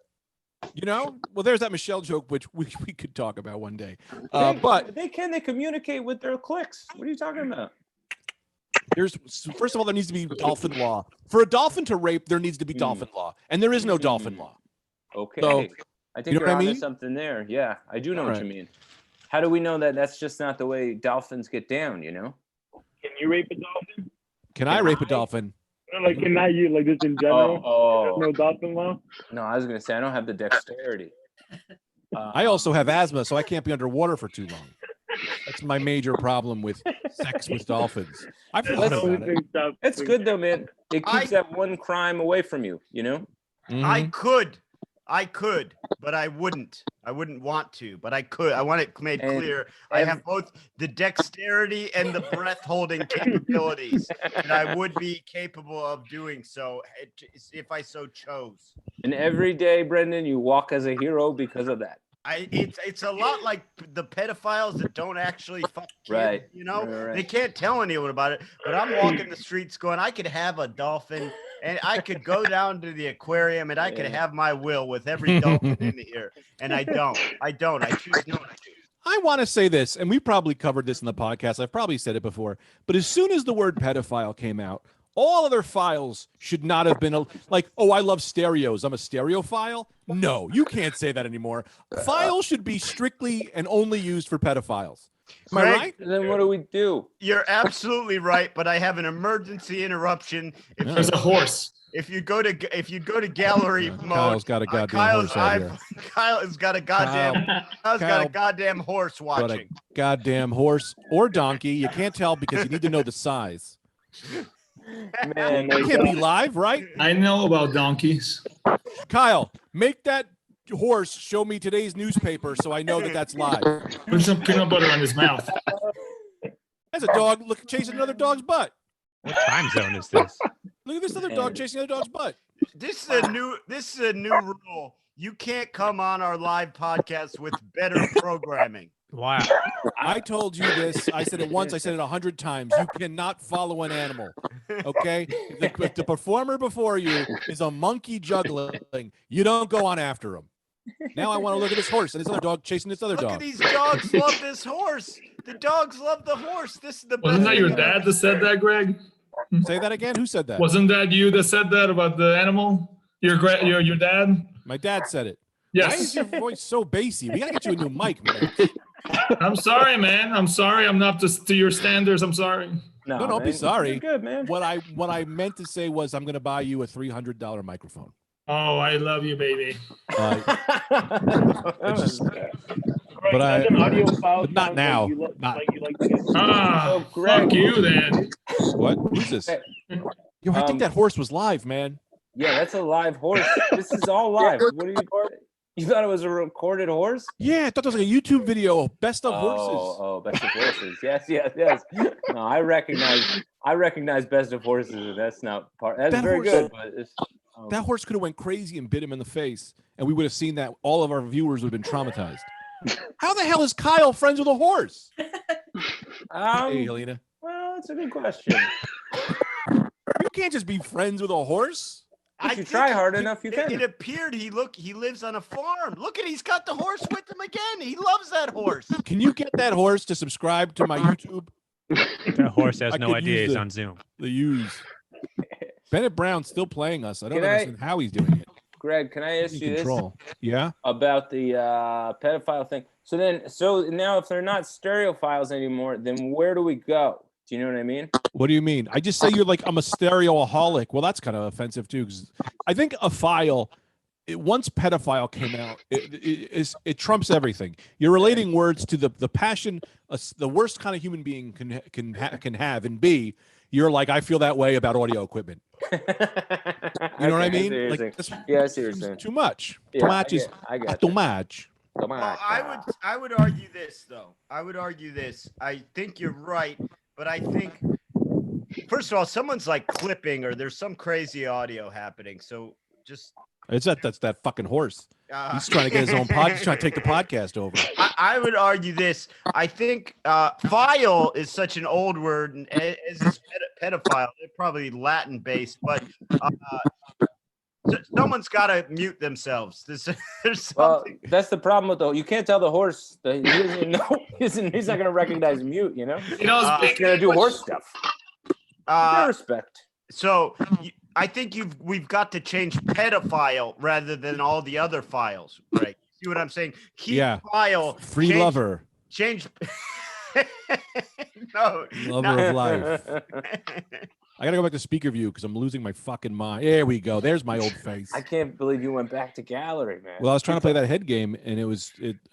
You know? Well, there's that Michelle joke, which we could talk about one day. But they communicate with their clicks. What are you talking about? there's first of all, there needs to be dolphin law. For a dolphin to rape, there needs to be dolphin law, and there is no dolphin law. Okay. So, I think you know you're what I onto mean? something there. Yeah, I do know what Alright. you mean. How do we know that that's just not the way dolphins get down, you know? Can you rape a dolphin? Can I rape a dolphin? No, like, can I you like this in general? Oh, No dolphin law. no, I was going to say, I don't have the dexterity. I also have asthma, so I can't be underwater for too long. That's my major problem with sex with dolphins. I've thought about it. It's good, though, man. It keeps I- that one crime away from you, you know? Mhm. I could, but I wouldn't. I wouldn't want to, but I could. I want it made And clear. I have both the dexterity and the breath holding capabilities, and I would be capable of doing so if I so chose. And every day, Brendan, you walk as a hero because of that. It's a lot like the pedophiles that don't actually fuck kids, Right. you know? Right. They can't tell anyone about it, but I'm walking the streets going, I could have a dolphin and I could go down to the aquarium and I could have my will with every dolphin in here. And I don't. I choose not to. I want to say this, and we probably covered this in the podcast. I've probably said it before, but as soon as the word pedophile came out, all other files should not have been like, oh, I love stereos. I'm a stereophile. No, you can't say that anymore. Files should be strictly and only used for pedophiles. Am I Greg, right? Then what do we do? You're absolutely right, but I have an emergency interruption. There's a horse. If you go to gallery mode, Kyle's got a goddamn Kyle's horse out here. Kyle has got a goddamn Kyle's got Kyle a goddamn horse Got a watching. goddamn horse or donkey. You can't tell because you need to know the size. Man, You can't be live, right? I know about donkeys. Kyle, make that horse show me today's newspaper so I know that that's live. Put some peanut butter on his mouth. That's a dog chasing another dog's butt. What time zone is this? Look at this other dog chasing the other dog's butt. This is a new rule. You can't come on our live podcast with better programming. Wow. I told you this. I said it once. I said it 100 times. You cannot follow an animal. Okay? If the performer before you is a monkey juggling, you don't go on after him. Now I want to look at this horse and this other dog chasing this other Look dog. at these dogs love this horse. The dogs love the horse. This is the best. Wasn't that your thing dad that said that, Greg? Say that again. Who said that? Wasn't that you that said that about the animal? Your dad? My dad said it. Why is Yes. your voice so bassy? We gotta get you a new mic, man. I'm sorry, man. I'm sorry. I'm not to your standards. I'm sorry. No, don't be sorry. You're good, man. What I meant to say was I'm gonna buy you a $300 microphone. Oh, I love you, baby. But An audio file but not sounds now. Like you Not. like to get- Ah, Greg. fuck you then. What? Who's this? Yo, I think that horse was live, man. Yeah, that's a live horse. This is all live. What are you thought it was a recorded horse? Yeah, I thought that was like a YouTube video. Best of horses. Oh, best of horses. Yes. No, I recognize best of horses, and that's not part. That's That very horse- good. But it's, That horse could have went crazy and bit him in the face, and we would have seen that. All of our viewers would have been traumatized. How the hell is Kyle friends with a horse? Hey, Helena. Well, that's a good question. You can't just be friends with a horse. If you try hard enough, you can. It appeared he lives on a farm. Look at he's got the horse with him again. He loves that horse. Can you get that horse to subscribe to my YouTube? That horse has I no could idea use he's the- on Zoom. The use. Bennett Brown's still playing us. I don't Can I- understand how he's doing it. Greg, can I ask In you control. Yeah. about the pedophile thing? So now, if they're not stereophiles anymore, then where do we go? Do you know what I mean? What do you mean? I just say you're like, I'm a stereoaholic. Well, that's kind of offensive too. 'Cause I think a file, once pedophile came out, it trumps everything. You're relating words to the passion the worst kind of human being can have, and be. You're like, I feel that way about audio equipment. You know what I mean? Like, that's Yeah, I see what you're saying. too much. Yeah, Too much is I got too you. much. Come on. Well, I would argue this though. I think you're right, but I think first of all, someone's like clipping or there's some crazy audio happening. So just That's that fucking horse. He's trying to get his own pod. He's trying to take the podcast over. I would argue this. I think file is such an old word, and as is pedophile, they're probably Latin based, but someone's got to mute themselves. There's Well, something. that's the problem with you can't tell the horse that he doesn't know. He's not going to recognize mute. You know, He knows he's going to do horse stuff. No respect. So I think we've got to change pedophile rather than all the other files, right? See what I'm saying? Keep Yeah. file Free change, lover. Change. No, Lover of life. I gotta go back to speaker view because I'm losing my fucking mind. There we go. There's my old face. I can't believe you went back to gallery, man. Well, I was trying to play that head game and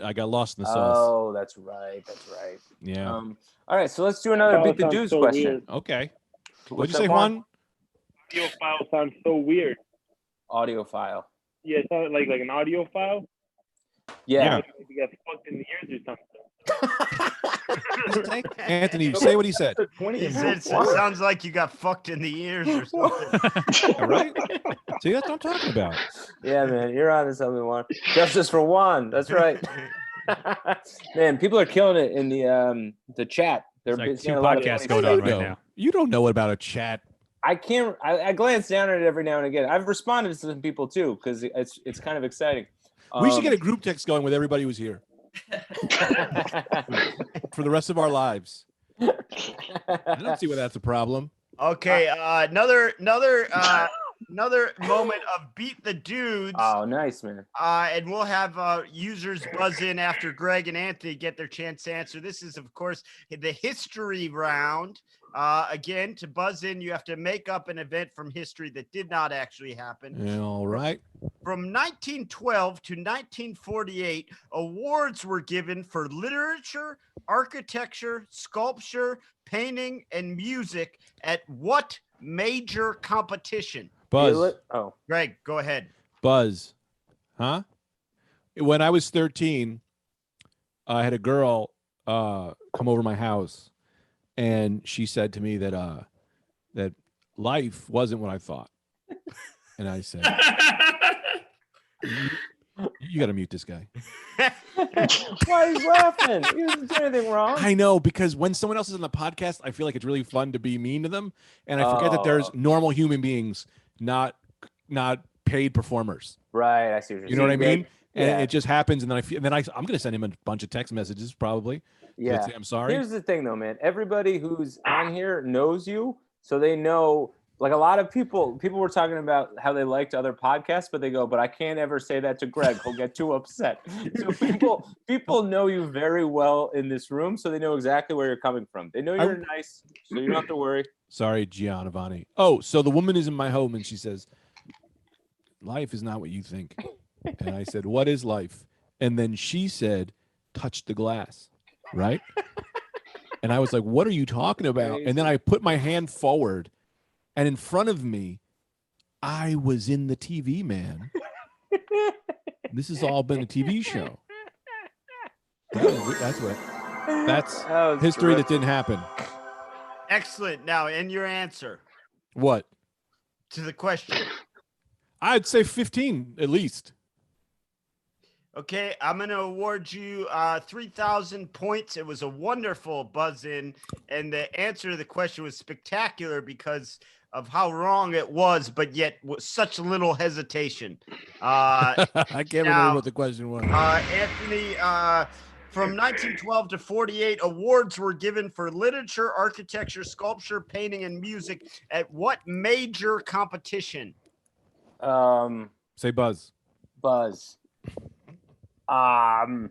I got lost in the sauce. Oh, that's right. Yeah. All right, so let's do another beat the sounds dudes so question. weird. Okay. What's What'd you say, up, Juan? Juan? Audio file sounds so weird. Audio file. Yeah, it sounds like an audio file. Yeah. Like you got fucked in the ears or something. Anthony, say what he said. He said, "So it sounds like you got fucked in the ears or something." All right. See, that's what I'm talking about. Yeah, man, you're on to something, Juan. Justice for Juan. That's right. Man, people are killing it in the chat. They're It's like seeing two a lot of podcasts funny going on stuff. right now. You don't know about a chat. I can't. I glance down at it every now and again. I've responded to some people too because it's kind of exciting. We should get a group text going with everybody who's here for the rest of our lives. I don't see why that's a problem. Okay, another moment of beat the dudes. Oh, nice, man. And we'll have users buzz in after Greg and Anthony get their chance to answer. This is, of course, the history round. Again, to buzz in, you have to make up an event from history that did not actually happen. Yeah, all right. From 1912 to 1948, awards were given for literature, architecture, sculpture, painting, and music at what major competition? Buzz. Oh, Greg, go ahead. Buzz. Huh? When I was 13, I had a girl come over my house, and she said to me that that life wasn't what I thought. And I said, you got to mute this guy. Why are you laughing? He didn't do anything wrong. I know, because when someone else is on the podcast, I feel like it's really fun to be mean to them. And I forget that there's normal human beings, not paid performers. Right. I see what you're saying. You know what I mean? And Yeah. it just happens. And then I'm going to send him a bunch of text messages probably. Yeah. Say, I'm sorry. Here's the thing though, man. Everybody who's on here knows you. So they know, like a lot of people were talking about how they liked other podcasts, but they go, but I can't ever say that to Greg. He'll get too upset. So people know you very well in this room. So they know exactly where you're coming from. They know you're nice. So you don't have to worry. Sorry, Giovanni. Oh, so the woman is in my home and she says, life is not what you think. And I said, what is life? And then she said, touch the glass. Right. And I was like, what are you talking about? And then I put my hand forward and in front of me, I was in the TV, man. This has all been a TV show. That's history that didn't happen. Excellent. Now, in your answer. What? To the question. I'd say 15 at least. Okay, I'm going to award you 3,000 points. It was a wonderful buzz-in, and the answer to the question was spectacular because of how wrong it was, but yet with such little hesitation. I can't remember what the question was. Anthony, from 1912 to 48, awards were given for literature, architecture, sculpture, painting, and music at what major competition? Say Buzz. Buzz. The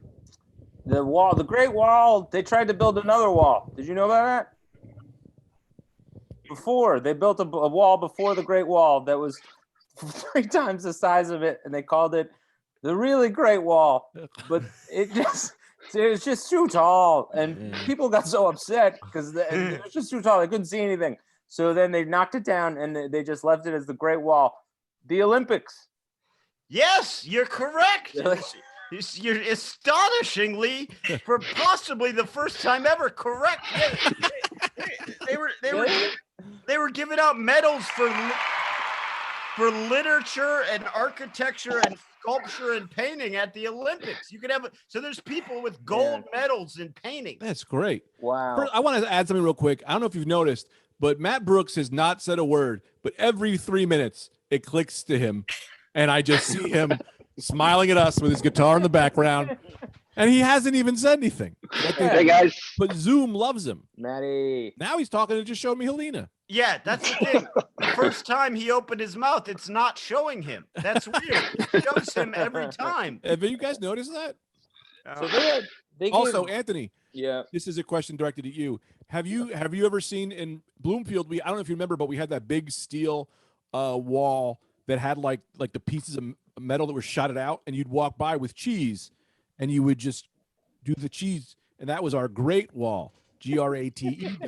Great Wall, they tried to build another wall. Did you know about that? Before, they built a wall before the Great Wall that was 3 times the size of it, and they called it the really Great Wall. But it was just too tall, and people got so upset because it was just too tall. They couldn't see anything. So then they knocked it down, and they just left it as the Great Wall. The Olympics. Yes, you're correct. You're astonishingly, for possibly the first time ever, correct. They were giving out medals for literature and architecture and sculpture and painting at the Olympics. You could have so there's people with gold medals in painting. That's great. Wow. First, I want to add something real quick. I don't know if you've noticed, but Matt Brooks has not said a word, but every 3 minutes it clicks to him, and I just see him smiling at us with his guitar in the background, and he hasn't even said anything. Hey guys. But Zoom loves him. Matty. Now he's talking to just show me Helena. Yeah, that's the thing. The first time he opened his mouth, it's not showing him. That's weird. It shows him every time. Have you guys noticed that? So they Also, Anthony. Yeah. This is a question directed at you. Have you ever seen in Bloomfield? I don't know if you remember, but we had that big steel wall that had like the pieces of metal that were shotted out, and you'd walk by with cheese, and you would just do the cheese, and that was our Great Wall. GRATEW.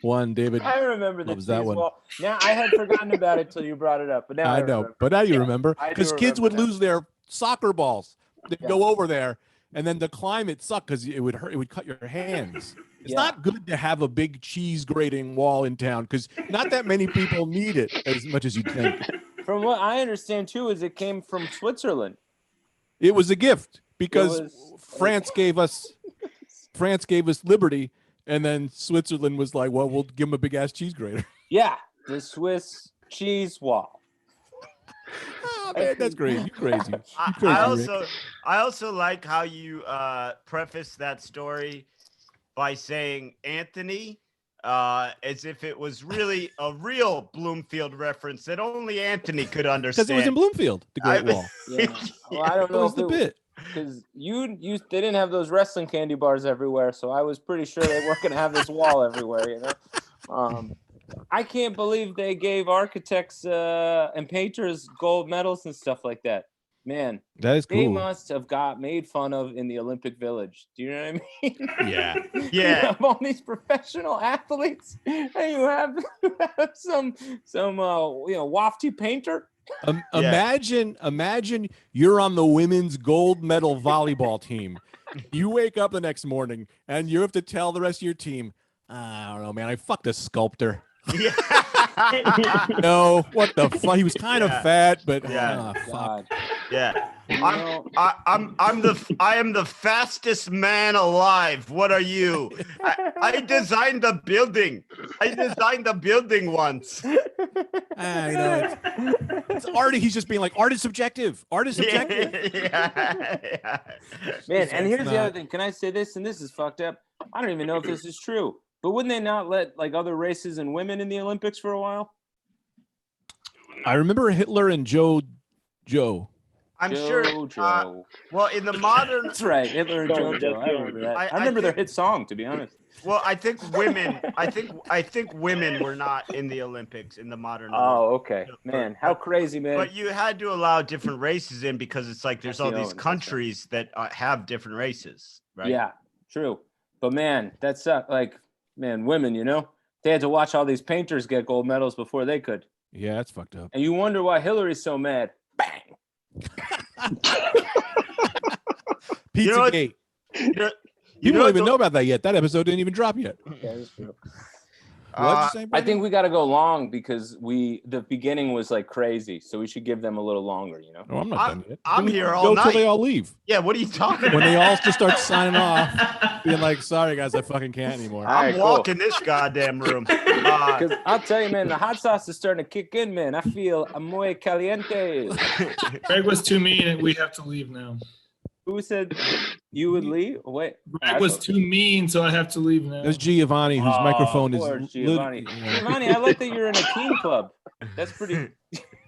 One, David. I remember the cheese that one. wall. Now I had forgotten about it till you brought it up, but now I know, remember. but now you remember I do because kids would remember lose their soccer balls. They'd go over there, and then the climate sucked because it would hurt. It would cut your hands. It's not good to have a big cheese grating wall in town because not that many people need it as much as you'd think. From what I understand too, is it came from Switzerland. It was a gift because France gave us liberty, and then Switzerland was like, "Well, we'll give them a big ass cheese grater." Yeah, the Swiss cheese wall. Oh, man, that's great. You crazy. I also like how you preface that story by saying Anthony, as if it was really a real Bloomfield reference that only Anthony could understand. Because it was in Bloomfield, the Great Wall. Yeah. Well, I don't know. That was the bit. Because they didn't have those wrestling candy bars everywhere, so I was pretty sure they weren't going to have this wall everywhere. You know, I can't believe they gave architects and painters gold medals and stuff like that. Man, that is cool. They must have got made fun of in the Olympic Village. Do you know what I mean? Yeah. You have all these professional athletes, and you have some wafty painter. Imagine you're on the women's gold medal volleyball team. You wake up the next morning and you have to tell the rest of your team, I don't know, man. I fucked a sculptor. Yeah. No, what the fuck? He was kind of fat, but Yeah. fuck. God. Yeah. I am the fastest man alive. What are you? I designed the building. I designed the building once. You know, it's art. He's just being like, art is subjective. Art is subjective. Yeah. Man, and here's the other thing. Can I say this? And this is fucked up. I don't even know if this is true. But wouldn't they not let like other races and women in the Olympics for a while? I remember Hitler and Joe. I'm sure. Well, in the modern, that's right, Hitler and JoJo. I remember that. I remember their hit song, to be honest. Well, I think women. I think women were not in the Olympics in the modern. Oh, okay, man, how crazy, man! But you had to allow different races in because it's like there's all these countries that have different races, right? Yeah, true. But man, that's like, man, women, you know, they had to watch all these painters get gold medals before they could. Yeah, that's fucked up. And you wonder why Hillary's so mad. Bang. Pizzagate. You don't even know about that yet. That episode didn't even drop yet. Yeah, that's true. I think we got to go long because the beginning was like crazy, so we should give them a little longer. You know. Oh, I'm not done yet. I'm here all night till they all leave. Yeah, what are you talking about? When they all just start signing off, being like, "Sorry guys, I fucking can't anymore." I'm walking this goddamn room. Because I'll tell you, man, the hot sauce is starting to kick in, man. I feel muy caliente. Greg was too mean, and we have to leave now. Who said you would leave? Wait. Greg was too mean, so I have to leave now. There's Giovanni, whose microphone poor is. Giovanni. Giovanni, I like that you're in a teen club. That's pretty.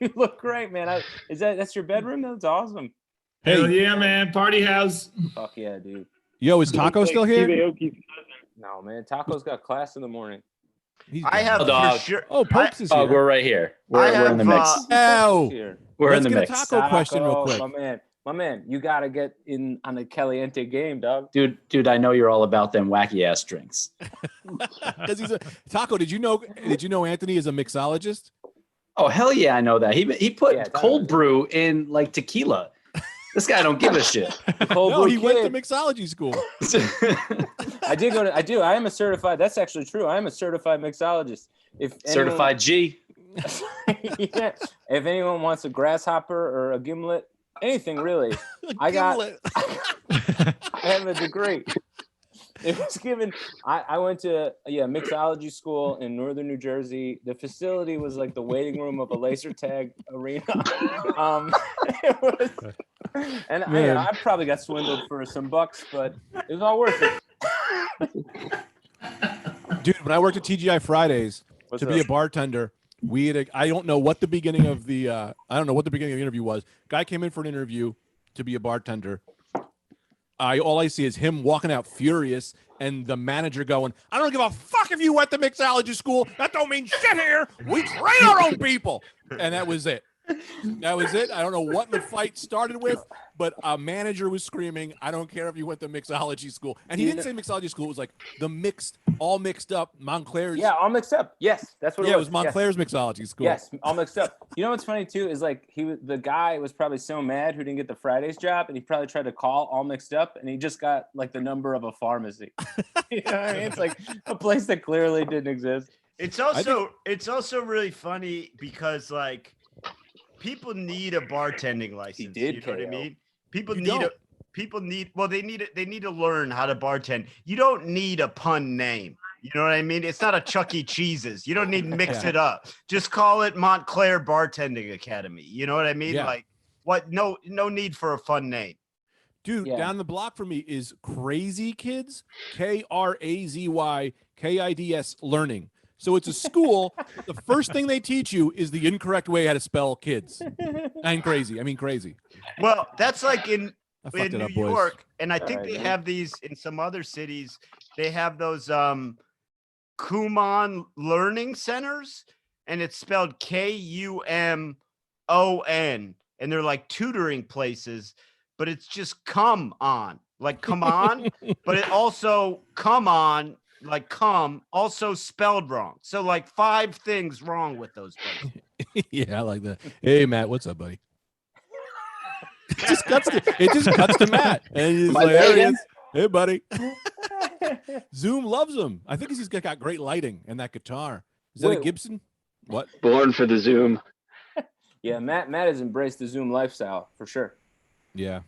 You look great, man. That's your bedroom? That's awesome. Hell yeah, man! Party house. Fuck yeah, dude. Yo, is Taco still here? No, man. Taco's got class in the morning. I have for sure. Oh, Pokes is here. Oh, we're right here. We're in the mix. We're in the mix. Let's get a taco question real quick. My man, you gotta get in on the caliente game, dog. Dude, I know you're all about them wacky ass drinks. Because he's a Taco. Did you know Anthony is a mixologist? Oh hell yeah, I know that. He put cold brew in like tequila. This guy don't give a shit. No, he went to mixology school. I am a certified. That's actually true. I am a certified mixologist. Certified G. Yeah. If anyone wants a grasshopper or a gimlet, anything really, I have a degree. It was given. I went to mixology school in northern New Jersey. The facility was like the waiting room of a laser tag arena. It was, and I probably got swindled for some bucks, but it was all worth it. Dude, when I worked at TGI Fridays be a bartender, we had I don't know what the beginning of the interview was. Guy came in for an interview to be a bartender. All I see is him walking out furious, and the manager going, "I don't give a fuck if you went to mixology school. That don't mean shit here. We train our own people." And that was it. That was it. I don't know what the fight started with, but a manager was screaming, "I don't care if you went to mixology school." And he didn't say mixology school. It was like all mixed up Montclair's. Yeah, all mixed up. Yes, that's what it was Montclair's mixology school. Yes, all mixed up. You know what's funny too is like the guy was probably so mad who didn't get the Fridays job, and he probably tried to call all mixed up, and he just got like the number of a pharmacy. You know what I mean? It's like a place that clearly didn't exist. It's also really funny because like people need a bartending license. You know what I mean? They need to learn how to bartend. You don't need a pun name. You know what I mean? It's not a Chuck E. Cheese's. You don't need to mix it up. Just call it Montclair Bartending Academy. You know what I mean? Yeah. Like what? No need for a fun name. Dude, down the block from me is Crazy Kids, Krazy Kids Learning. So it's a school. The first thing they teach you is the incorrect way how to spell kids. And crazy. I mean, crazy. Well, that's like in New York, and I think they man. have these in some other cities. They have those Kumon Learning Centers, and it's spelled Kumon, and they're like tutoring places, but it's just come on, like come on, but it also come on. Like come also spelled wrong. So like 5 things wrong with those places. Yeah, I like that. Hey Matt, what's up, buddy? It just cuts to Matt. And he's like, there he is. Hey buddy. Zoom loves him. I think he's got great lighting and that guitar. Is that a Gibson? What? Born for the Zoom. Yeah, Matt has embraced the Zoom lifestyle for sure. Yeah.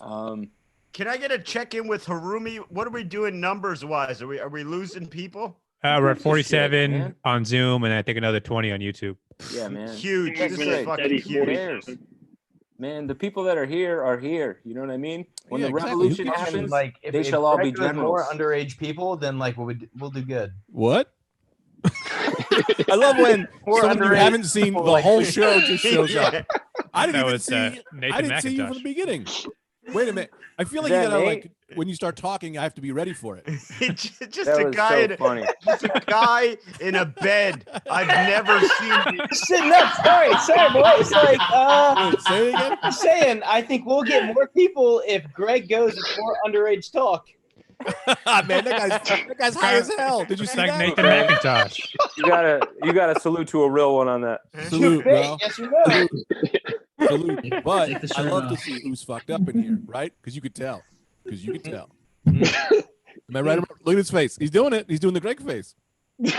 Can I get a check-in with Harumi? What are we doing numbers-wise? Are we losing people? We're at 47 on Zoom, and I think another 20 on YouTube. Yeah, man. Huge. This is fucking huge. Man, the people that are here. You know what I mean? When Yeah, the exactly. revolution Who gives a shit? happens, Like, they shall all be Greg was more generals. underage people, then like we'll do good. What? I love when More someone you underage haven't seen the people, like- whole show just shows up. I didn't That even was, see. Nathan I didn't see you McIntosh. from the beginning. Wait a minute. I feel like Is you that gotta Nate? like when you start talking, I have to be ready for it. Just That a was guy so funny. just a guy in a bed. I've never seen it. Sitting up. Sorry, boy. It's like, Wait, say it again. I'm saying, I think we'll get more people if Greg goes with more underage talk. Man, that guy's high as hell. Did you It's see like that? Nathan McIntosh. You gotta salute to a real one on that. Salute, bro. Yes or no? Salute. But Take the I shirt love to off. see who's fucked up in here, right? Because you could tell. Am I right? Look at his face. He's doing it. He's doing the Greg face. You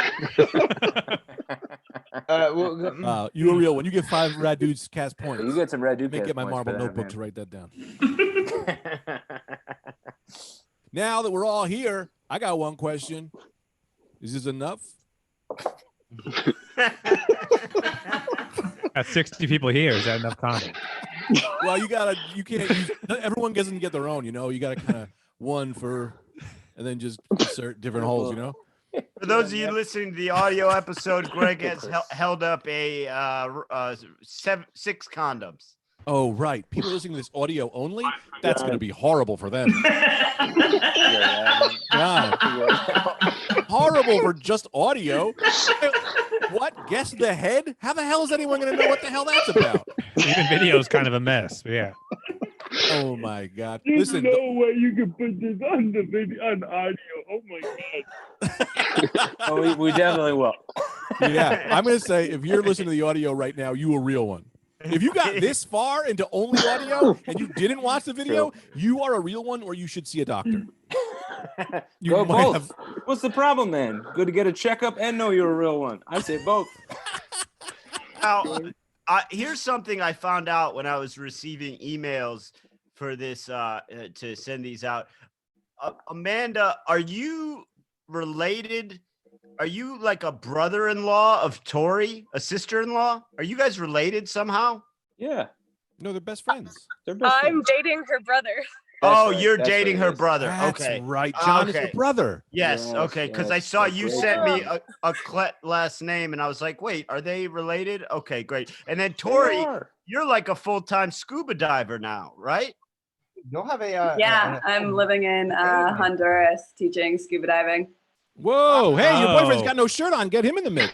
a real one. You get 5 rad dudes cast points. You get some red dude. Let me get my marble notebook to write that down. Now that we're all here, I got one question. Is this enough? At 60 people here, is that enough time? Well, you can't use, everyone doesn't get their own, you know. You got to kind of one for, and then just insert different holes, you know. For those of you listening to the audio episode, Greg has held up a 6 condoms. Oh, right. People listening to this audio only, that's going to be horrible for them. God. Horrible for just audio. What? Guess the head? How the hell is anyone going to know what the hell that's about? Even video is kind of a mess. But yeah. Oh my God! There's Listen, no way you can put this on the video on audio. Oh my god. Oh, we definitely will. Yeah, I'm gonna say if you're listening to the audio right now, you a real one. If you got this far into only audio and you didn't watch the video, you are a real one, or you should see a doctor. You Go might both. have- What's the problem, man? Good to get a checkup and know you're a real one. I say both. Now, here's something I found out when I was receiving emails for this to send these out. Amanda, are you related? Are you like a brother-in-law of Tori, a sister-in-law? Are you guys related somehow? Yeah. No, they're best friends. They're best I'm dating her brother. Oh, right, you're that's dating what it her is. brother. That's Okay. right. John is Okay. her brother. Yes. Yes, Okay. Because I yes, saw that's you great. sent me a Clet last name, and I was like, wait, are they related? Okay, great. And then Tori, you're like a full-time scuba diver now, right? You'll have a Yeah, I'm living in Honduras teaching scuba diving. Whoa! Hey, your boyfriend's Oh. got no shirt on. Get him in the mix.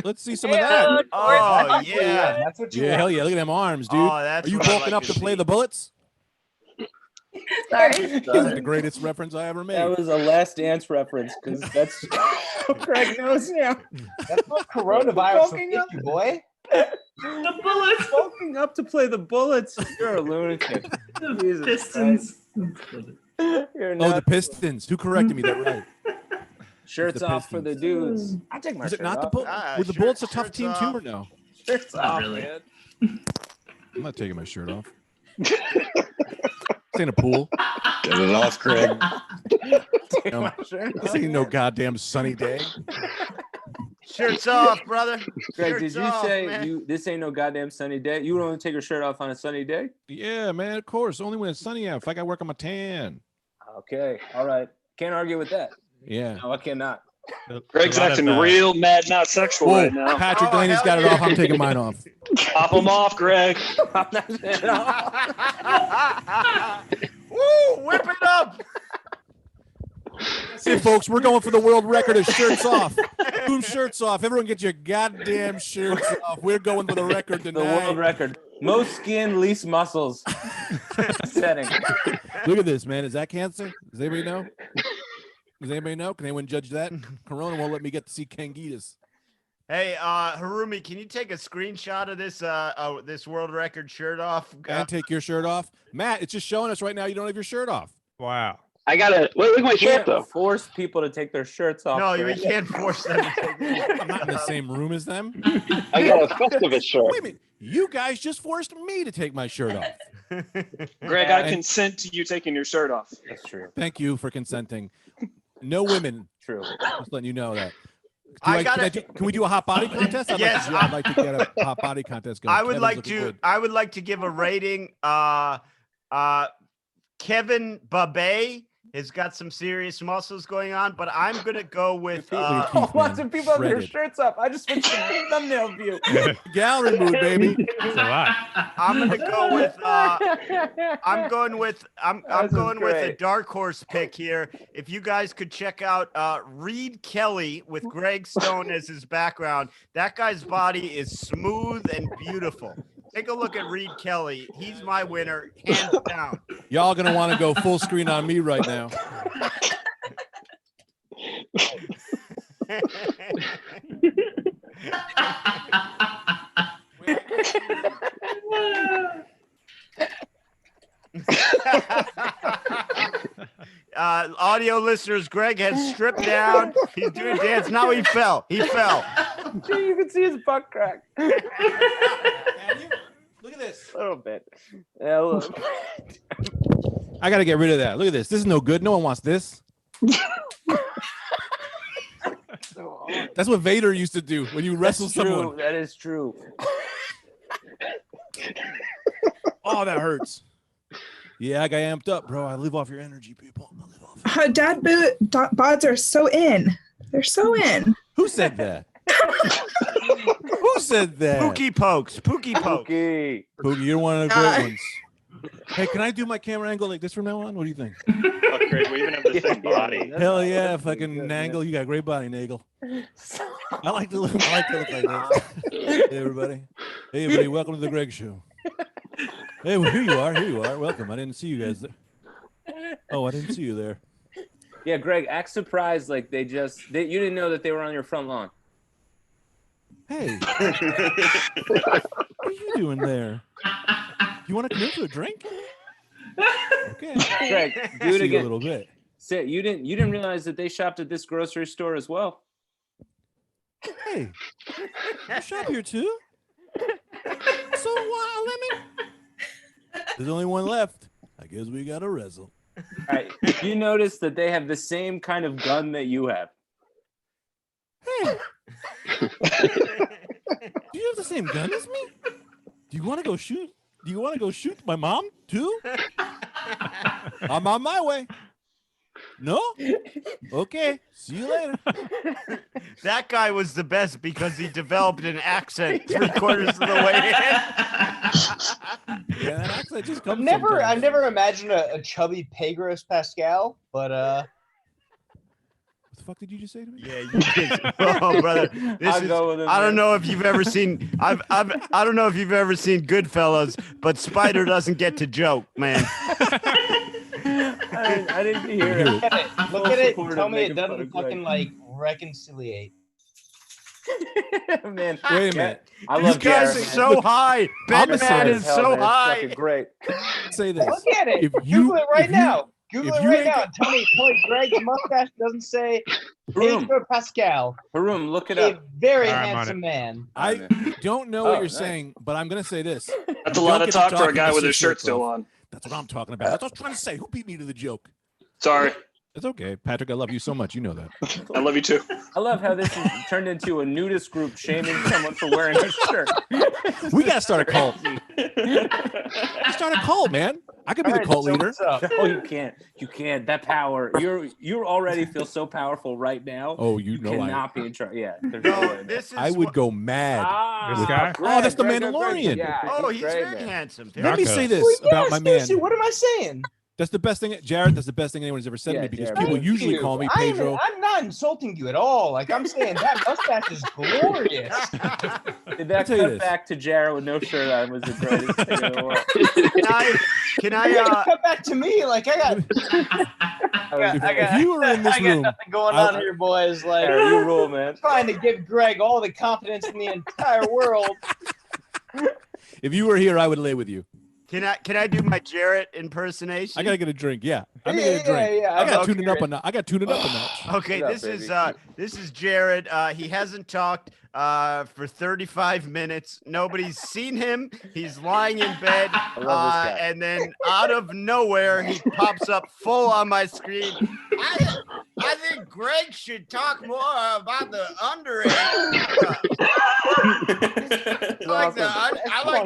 Let's see some of Ew, that. Oh, yeah. That's what you Yeah, want. hell yeah! Look at them arms, dude. Oh, that's Are you what I bulking like up to to play see. the bullets? Sorry. This is the greatest reference I ever made. That was a Last Dance reference because that's Craig knows now. That's what coronavirus will Bulking get up. you, boy. The bullets. Bulking up to play the bullets. You're a lunatic. Jesus Pistons. You're Oh, not. the Pistons. Who corrected me? That right? Shirts the off for the dudes. I take my Is it shirt not the off. Bullets? Ah, Were the shirt- Bullets a tough shirts team off. too, or no? Shirts off, really. man. I'm not taking my shirt off. This ain't a pool. Get it off, Craig. Take No. my shirt This off. ain't no goddamn sunny day. Shirts off, brother. Greg, Shirts did you off, say man. this ain't no goddamn sunny day? You would only take your shirt off on a sunny day? Yeah, man. Of course. Only when it's sunny out. If I got work on my tan. Okay, all right. Can't argue with that. Yeah. No, I cannot. Greg's A lot acting of, real mad, not sexual Whoa, right now. Patrick Oh, Delaney's hell got it yeah. off. I'm taking mine off. Pop him off, Greg. Woo! Whip it up. See, folks, we're going for the world record of shirts off. Boom, shirts off. Everyone get your goddamn shirts off. We're going for the record The tonight. world record. Most skin, least muscles. Setting. Look at this, man. Is that cancer? Does anybody know? Does anybody know? Can anyone judge that? Corona won't let me get to see Kangitas. Hey, Harumi, can you take a screenshot of this this world record shirt off? And take your shirt off. Matt, it's just showing us right now you don't have your shirt off. Wow. I gotta look at my You shirt can't though. force people to take their shirts off. No, you Greg. can't force them to take I'm not in the same room as them. I got a Festivus shirt. Wait a minute. You guys just forced me to take my shirt off. Greg, I consent to you taking your shirt off. That's true. Thank you for consenting. No women. True. Just letting you know that. Can we do a hot body contest? Yes, I'd like to get a hot body contest going. I would Kevin's like looking to. good. I would like to give a rating. Kevin Babay has got some serious muscles going on, but I'm gonna go with. Lots of people have their shirts up. I just switched the thumbnail view. Gallery mood, baby. That's a lot. I'm gonna go with. I'm going with. I'm going with a dark horse pick here. If you guys could check out Reed Kelly with Greg Stone as his background, that guy's body is smooth and beautiful. Take a look at Reed Kelly. He's my winner, hands down. Y'all gonna want to go full screen on me right now. Audio listeners, Greg has stripped down. He's doing dance. Now he fell. He fell. You can see his butt crack. Look at this. A little bit. Yeah, a little. I gotta get rid of that. Look at this. This is no good. No one wants this. That's what Vader used to do when you wrestle someone. That is true. Oh, that hurts. Yeah, I got amped up, bro. I live off your energy, people. Dad bods are so in. They're so in. Who said that? Who said that? Pookie pokes. Pookie pokes. Pookie. Pookie, you're one of the great ones. Hey, can I do my camera angle like this from now on? What do you think? Oh, great. We even have the same body. Hell yeah, fucking Nangle. You got a great body, Nagel. I like to look like this. Hey, everybody. Hey, everybody. Welcome to the Greg Show. Hey, well, here you are. Here you are. Welcome. I didn't see you guys there. Oh, I didn't see you there. Yeah, Greg, act surprised like you didn't know that they were on your front lawn. Hey. What are you doing there? You want to come in for a drink? Okay. Greg, do it See again. a little bit. Say, you didn't realize that they shopped at this grocery store as well? Hey, you shop here too? So let me. There's only one left. I guess we got to wrestle. All right. You notice that they have the same kind of gun that you have. Hey. Do you have the same gun as me? Do you want to go shoot? Do you want to go shoot my mom too? I'm on my way. No? Okay. See you later. That guy was the best because he developed an accent 3/4 of the way in. Yeah, that accent just comes. I've never imagined a chubby Pedros Pascal, but What the fuck did you just say to me? Yeah, you did. Oh, brother. I don't know if you've ever seen I don't know if you've ever seen Goodfellas, but Spider doesn't get to joke, man. I didn't hear it. Look at it. Tell me it doesn't fucking like reconciliate. Man, wait a minute. I These love guys Jared, are so high. Batman is so man. It's high. fucking great. Say this. Look at it. If you- Google it right if you- now. Google if it you right ain't now. got- Tell me Greg's mustache doesn't say Haroon. Pedro Pascal. Haroon, look it A up. very All right, I'm on handsome man. I don't know Oh, what you're nice. saying, but I'm going to say this. That's a Don't lot of get to talk for a talking guy to with his six shirt shirts still off. on. That's what I'm talking about. That's what I was trying to say. Who beat me to the joke? Sorry. It's okay. Patrick, I love you so much. You know that. I love you too. I love how this is turned into a nudist group shaming someone for wearing a shirt. We got to start a cult. Start a cult, man. I could be the cult leader. No, you can't. You can't. That power. You already feel so powerful right now. Oh, you know cannot be in charge. Yeah. There's No, no way. this is I would go mad. This guy? Oh, that's the Greg, Mandalorian. yeah, Oh, he's great, very man. handsome. Let me say this Well, about yeah, my man. seriously, what am I saying? That's the best thing, Jared. That's the best thing anyone's ever said to Yeah, me because Jared. people Thank usually you. call me Pedro. I'm not insulting you at all. Like I'm saying that mustache is glorious. That tell you cut this. back to Jared with no shirt on was the greatest thing in the world. Can You gotta I cut back to me. Like I got If you were in this I got room, nothing going on here, boys. Like Jared, you rule, man. trying to give Greg all the confidence in the entire world. if you were here, I would lay with you. Can I do my Jarrett impersonation? I gotta get a drink. Yeah, I gotta get a drink. I got tuning up a notch. I got tuning up a notch. Okay, this is Jared. He hasn't talked for 35 minutes. Nobody's seen him. He's lying in bed, and then out of nowhere he pops up full on my screen. I think Greg should talk more about the underage. I like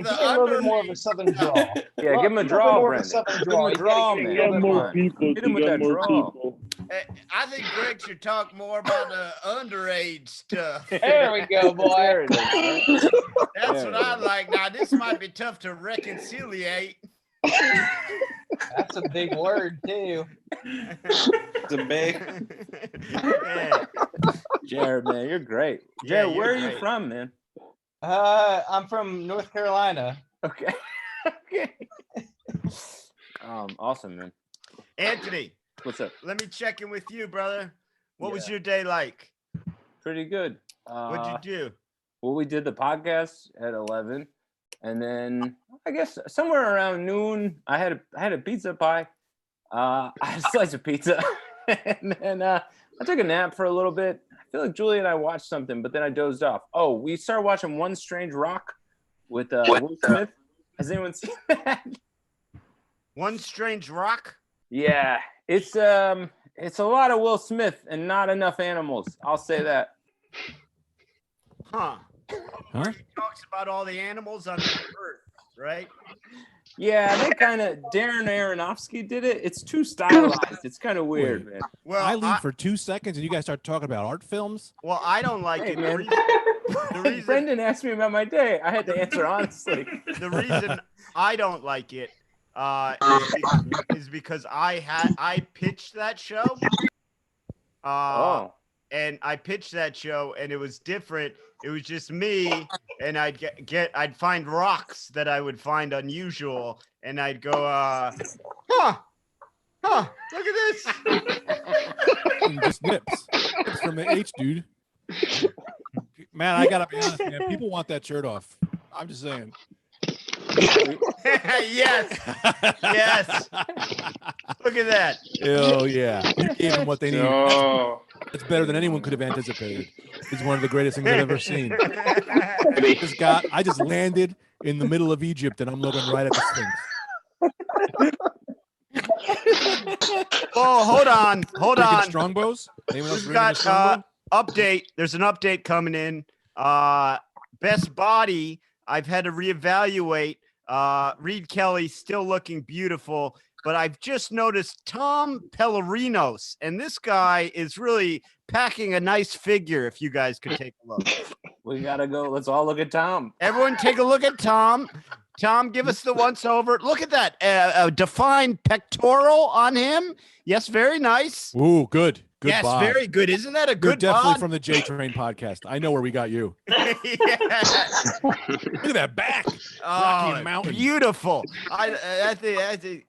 the a little bit more of a southern draw. Yeah, give him a draw, Brendan. Give him a draw, man. Get more people. Hit him with that draw. I think Greg should talk more about the underage stuff. There we go, boy. That's what I like. Now, this might be tough to reconciliate. That's a big word, too. It's a big. Yeah. Jared, man, you're great. Yeah, Jared, where are you're you great. from, man? I'm from North Carolina. Okay. Okay. Awesome, man. Anthony, What's up? let me check in with you, brother. What was your day like? Pretty good. What'd you do? Well, we did the podcast at 11, and then I guess somewhere around noon, I had a pizza pie. I had a slice of pizza, and then I took a nap for a little bit. I feel like Julie and I watched something, but then I dozed off. Oh, we started watching One Strange Rock with Will Smith. Has anyone seen that? One Strange Rock? Yeah, it's a lot of Will Smith and not enough animals. I'll say that. Huh? Huh? He talks about all the animals on the earth, right? Yeah, they kind of Darren Aronofsky did it. It's too stylized. It's kind of weird, man. Well, I leave for 2 seconds, and you guys start talking about art films. Well, I don't like Hey, it. man. The reason Brendan asked me about my day. I had to answer honestly. the reason I don't like it is because I pitched that show. And I pitched that show, and it was different. It was just me, and I'd find rocks that I would find unusual, and I'd go, look at this. Just nips. It's from the H, dude. Man, I gotta be honest, man. People want that shirt off. I'm just saying. Yes. Yes. Look at that. Oh yeah, you gave them what they need. No. It's better than anyone could have anticipated. It's one of the greatest things I've ever seen. I just landed in the middle of Egypt, and I'm looking right at the Sphinx. Oh, hold on. Strongbows. Anyone else We've ready got for Strongbow? update. There's an update coming in. Best body. I've had to reevaluate. Reed Kelly still looking beautiful, but I've just noticed Tom Pellerinos, and this guy is really packing a nice figure. If you guys could take a look, We gotta go. Let's all look at Tom. everyone, take a look at Tom. Tom, give us the once over. Look at that defined pectoral on him. Yes, very nice. Ooh, good. Good yes, bod. very good. Isn't that a You're good definitely bod? from the J Train podcast. I know where we got you. Yeah. Look at that back. Oh, Rocky Mountain. Beautiful. I think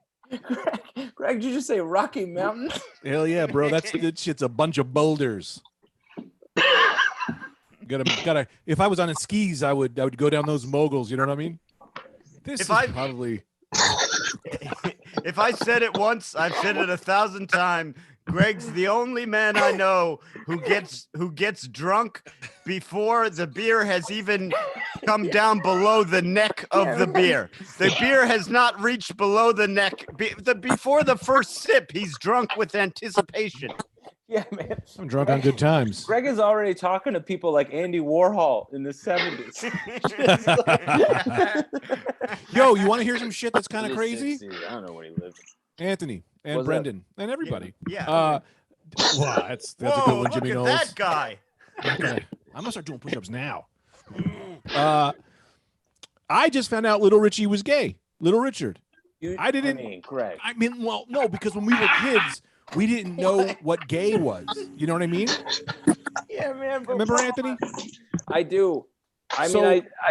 Greg, did you just say Rocky Mountain? Hell yeah, bro. That shit's a bunch of boulders. Gotta. If I was on skis, I would go down those moguls. You know what I mean? This is probably. If I said it once, I've said it 1,000 times. Greg's the only man I know who gets drunk before the beer has even come down below the neck of the beer. The beer has not reached below the neck. Before the first sip, he's drunk with anticipation. Yeah, man. I'm drunk on good times. Greg is already talking to people like Andy Warhol in the 70s. Yo, you want to hear some shit that's kind of crazy? I don't know where he lives. Anthony and What's Brendan and everybody. Yeah. Wow, that's a good one, Look Jimmy at Knowles. that guy. Okay. I'm gonna start doing push-ups now. I just found out Little Richie was gay. Little Richard. Greg. I mean, well, no, because when we were kids, we didn't know what gay was. You know what I mean? Yeah, man. But Remember, Anthony? I do. I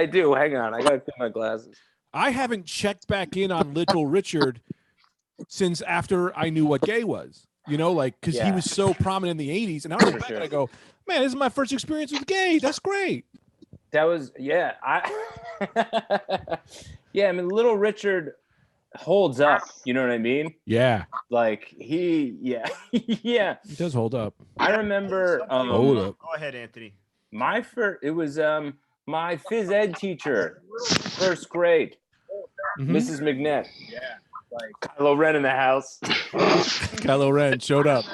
do. Hang on. I got to get my glasses. I haven't checked back in on Little Richard since after I knew what gay was. You know, like, because he was so prominent in the 80s. And I was back and I go, man, this is my first experience with gay. That's great. That was, yeah. I mean, Little Richard holds up. You know what I mean? Yeah. Like yeah. It does hold up. I remember. Hold up. Go ahead, Anthony. It was my phys ed teacher, first grade, Mrs. McNett. Yeah. Like Kylo Ren in the house. Kylo Ren showed up.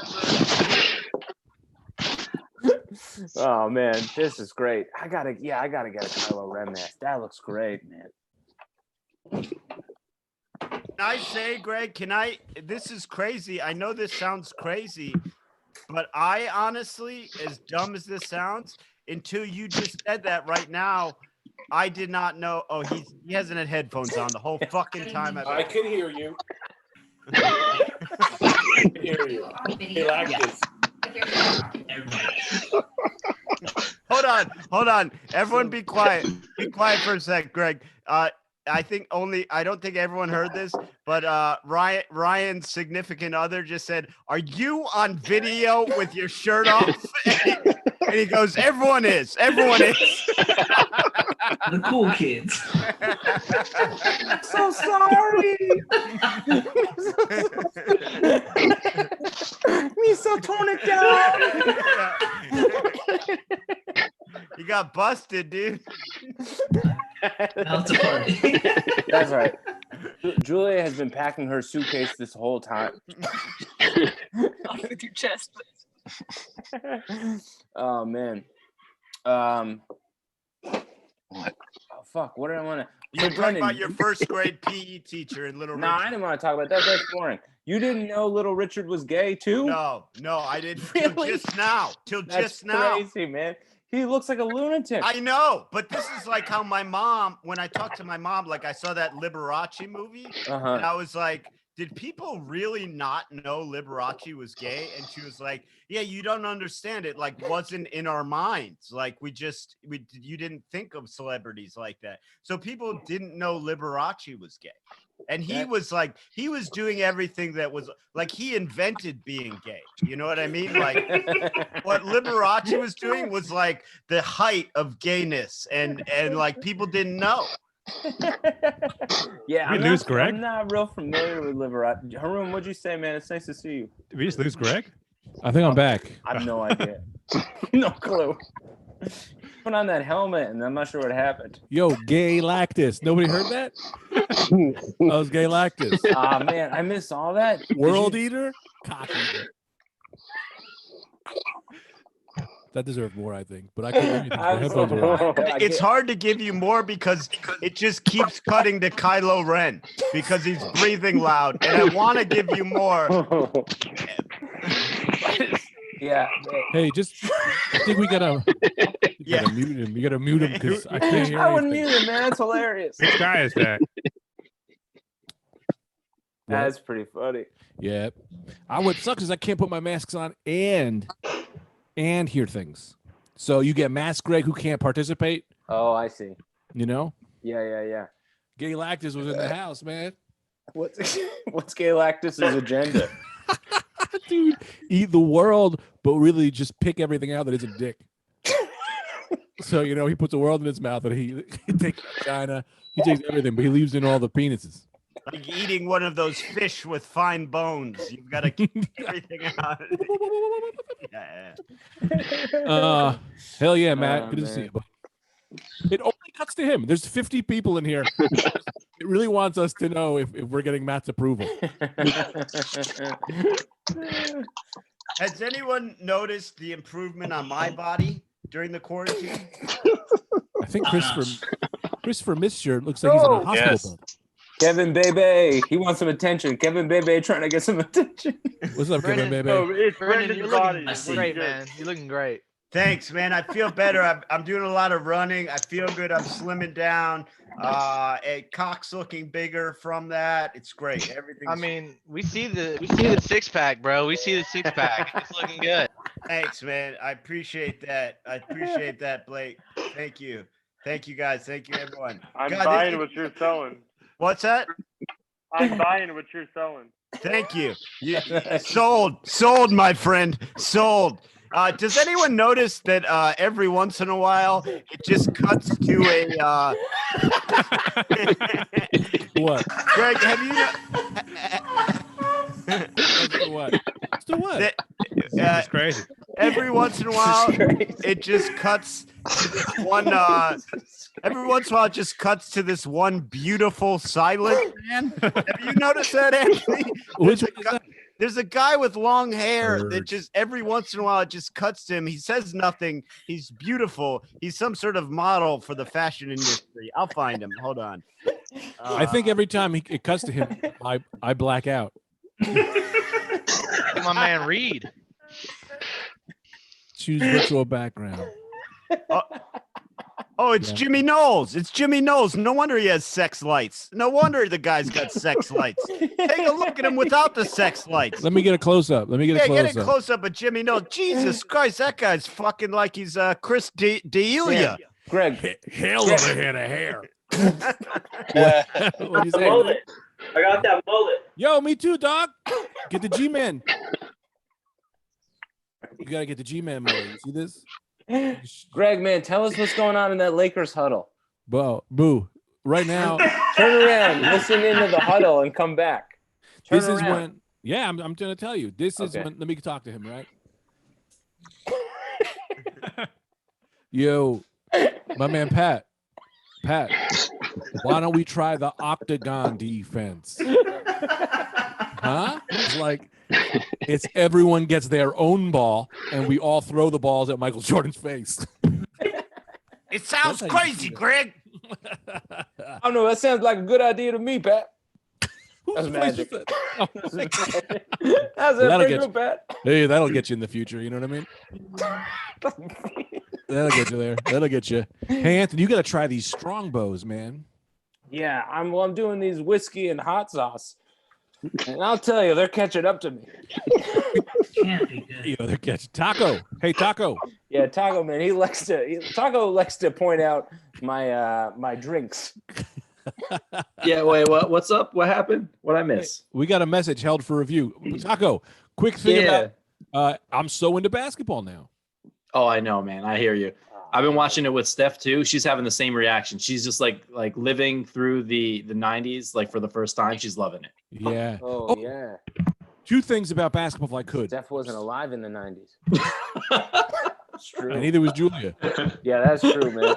Oh man, this is great. I gotta get a Kylo Ren mask. That looks great, man. Can I say, Greg, this is crazy. I know this sounds crazy, but I honestly, as dumb as this sounds, until you just said that right now, I did not know. Oh, he hasn't had headphones on the whole fucking time. I can hear you. I can hear you. He likes this. Hold on. Everyone be quiet. Be quiet for a sec, Greg. I don't think everyone heard this, but Ryan's significant other just said, "Are you on video with your shirt off?" And he goes, "Everyone is. Everyone is." The cool kids. I'm so sorry. Me so tone it down. You got busted, dude. Now it's a party. That's right. Julia has been packing her suitcase this whole time. With your chest. Oh man. Oh fuck! What did I want to? You're talking about your first grade PE teacher in Little Richard. No, I didn't want to talk about that. That's boring. You didn't know Little Richard was gay too? No, I didn't. Really? Till That's just now. Crazy, man. He looks like a lunatic. I know, but this is like how my mom, when I talked to my mom, like I saw that Liberace movie, and I was like, did people really not know Liberace was gay? And she was like, yeah, you don't understand it. Like, wasn't in our minds. Like, you didn't think of celebrities like that. So people didn't know Liberace was gay. And he was doing everything that was like, he invented being gay. You know what I mean? Like what Liberace was doing was like the height of gayness, and like people didn't know. Yeah, We lose Greg? I'm not real familiar with Liberace. Haroon, what'd you say, man? It's nice to see you. Did we just lose Greg? I think I'm back. I have no idea. No clue. Put on that helmet, and I'm not sure what happened. Yo, gay lactus. Nobody heard that? That was gay lactus. Ah, man, I missed all that. World eater? Cock eater. That deserved more, I think. But I couldn't. It's hard to give you more because it just keeps cutting to Kylo Ren because he's breathing loud, and I want to give you more. Yeah. Hey, I think we gotta mute him. You gotta mute him because I can't hear. I wouldn't mute him, man. That's hilarious. Which guy is that? That's pretty funny. Yeah. What sucks is I can't put my masks on and hear things. So you get masked Greg who can't participate. Oh, I see. You know? Yeah. Gay Lactus was in the house, man. What's Gay Lactus's agenda? Dude, eat the world, but really just pick everything out that isn't dick. So, he puts the world in his mouth and he takes China. He takes everything, but he leaves in all the penises. Like eating one of those fish with fine bones. You've got to keep everything out. Yeah. Hell yeah, Matt. Good to see you. But it only cuts to him. There's 50 people in here. It really wants us to know if we're getting Matt's approval. Has anyone noticed the improvement on my body during the quarantine? I think Christopher Misshirt looks like he's in a hospital bed. Kevin Bebe, he wants some attention. Kevin Bebe trying to get some attention. What's up, Kevin Bebe? Oh, it's Brendan, you're looking body. great, man. You're looking great. Thanks, man. I feel better. I'm doing a lot of running. I feel good. I'm slimming down. Cock's looking bigger from that. It's great. Everything. I mean, we see the six pack, bro. We see the six pack. It's looking good. Thanks, man. I appreciate that. Blake. Thank you. Thank you, guys. Thank you, everyone. I'm buying what you're selling. What's that? I'm buying what you're selling. Thank you. Sold, my friend. Sold. Does anyone notice that every once in a while it just cuts to a What? Greg, have you what? Still what? It's crazy. Every once in a while it just cuts to this one every once in a while it just cuts to this one beautiful silent man. Have you noticed that, Anthony? Which one is that? There's a guy with long hair that just every once in a while it just cuts to him. He says nothing. He's beautiful. He's some sort of model for the fashion industry. I'll find him. Hold on. I think every time it cuts to him, I black out. My man Reed. Choose virtual background. Oh, it's Jimmy Knowles. It's Jimmy Knowles. No wonder he has sex lights. No wonder the guy's got sex lights. Take a look at him without the sex lights. Let me get a close up. Get a close up of Jimmy Knowles. Jesus Christ, that guy's fucking like he's Chris D'Elia. Greg, hell of a head of hair. What do you say? Mullet. I got that mullet. Yo, me too, dog. Get the G-Man. You gotta get the G-Man mullet. You see this? Greg, man, tell us what's going on in that Lakers huddle. Boo. Right now. Turn around, listen into the huddle, and come back. This is when. Yeah, I'm going to tell you. This is when. Let me talk to him, right? Yo, my man Pat. Why don't we try the octagon defense? Huh? It's like it's everyone gets their own ball, and we all throw the balls at Michael Jordan's face. It sounds crazy, Greg. I don't know. That sounds like a good idea to me, Pat. That's magic. That's That'll pretty get good, Pat. Hey, that'll get you in the future. You know what I mean? That'll get you there. That'll get you. Hey, Anthony, you got to try these strongbows, man. Yeah, I'm doing these whiskey and hot sauce, and I'll tell you, they're catching up to me. You know, they're catching Taco. Hey, Taco. Yeah, Taco, man, Taco likes to point out my drinks. Yeah, wait, what's up? What happened? What I miss? We got a message held for review. Taco, quick thing about I'm so into basketball now. Oh, I know, man. I hear you. I've been watching it with Steph too. She's having the same reaction. She's just like living through the 90s, like for the first time. She's loving it. Yeah. Oh yeah. Two things about basketball if I could. Steph wasn't alive in the 90s. It's true. And neither was Julia. Yeah, that's true, man.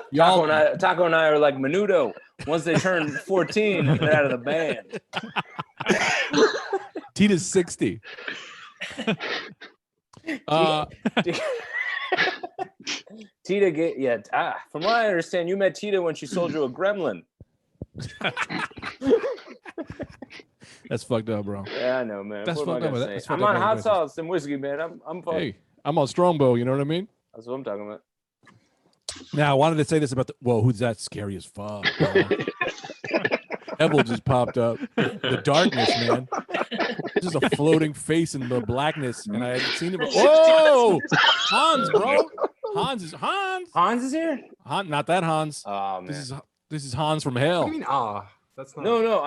Taco and I are like Menudo. Once they turn 14, they're out of the band. Tita's 60. Tita from what I understand, you met Tita when she sold you a gremlin. That's fucked up, bro. Yeah, I know, man. That's fucked up. I'm on hot sauce and whiskey, man. I'm fine. Hey, I'm on Strongbow, you know what I mean? That's what I'm talking about. Now, I wanted to say this about who's that scary as fuck? Evel just popped up. The darkness, man. Just a floating face in the blackness, and I hadn't seen him. Whoa! Hans, bro. Hans. Hans is here? Not that Hans. Oh, man. This is Hans from hell. What do you mean, that's not... No.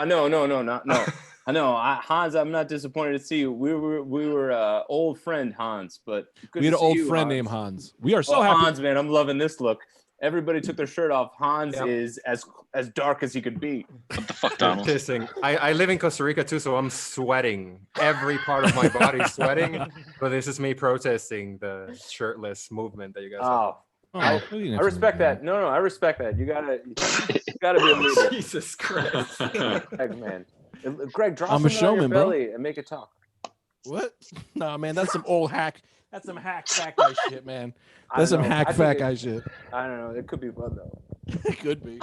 I know. Hans, I'm not disappointed to see you. We were old friend Hans, but we had an old friend named Hans. We are so happy. Hans, man, I'm loving this look. Everybody took their shirt off. Hans is as dark as he could be. What the fuck, Donald? Pissing. I live in Costa Rica too, so I'm sweating. Every part of my body is sweating. But this is me protesting the shirtless movement that you guys have. I respect that. No, I respect that. You gotta be a leader. Jesus Christ. Man. Greg, drop I'm a something on your showman, bro. belly and make it talk. What? No, man, that's some old hack. That's some hack fat guy shit, man. That's some hack fat guy shit. I don't know. It could be fun though. It could be.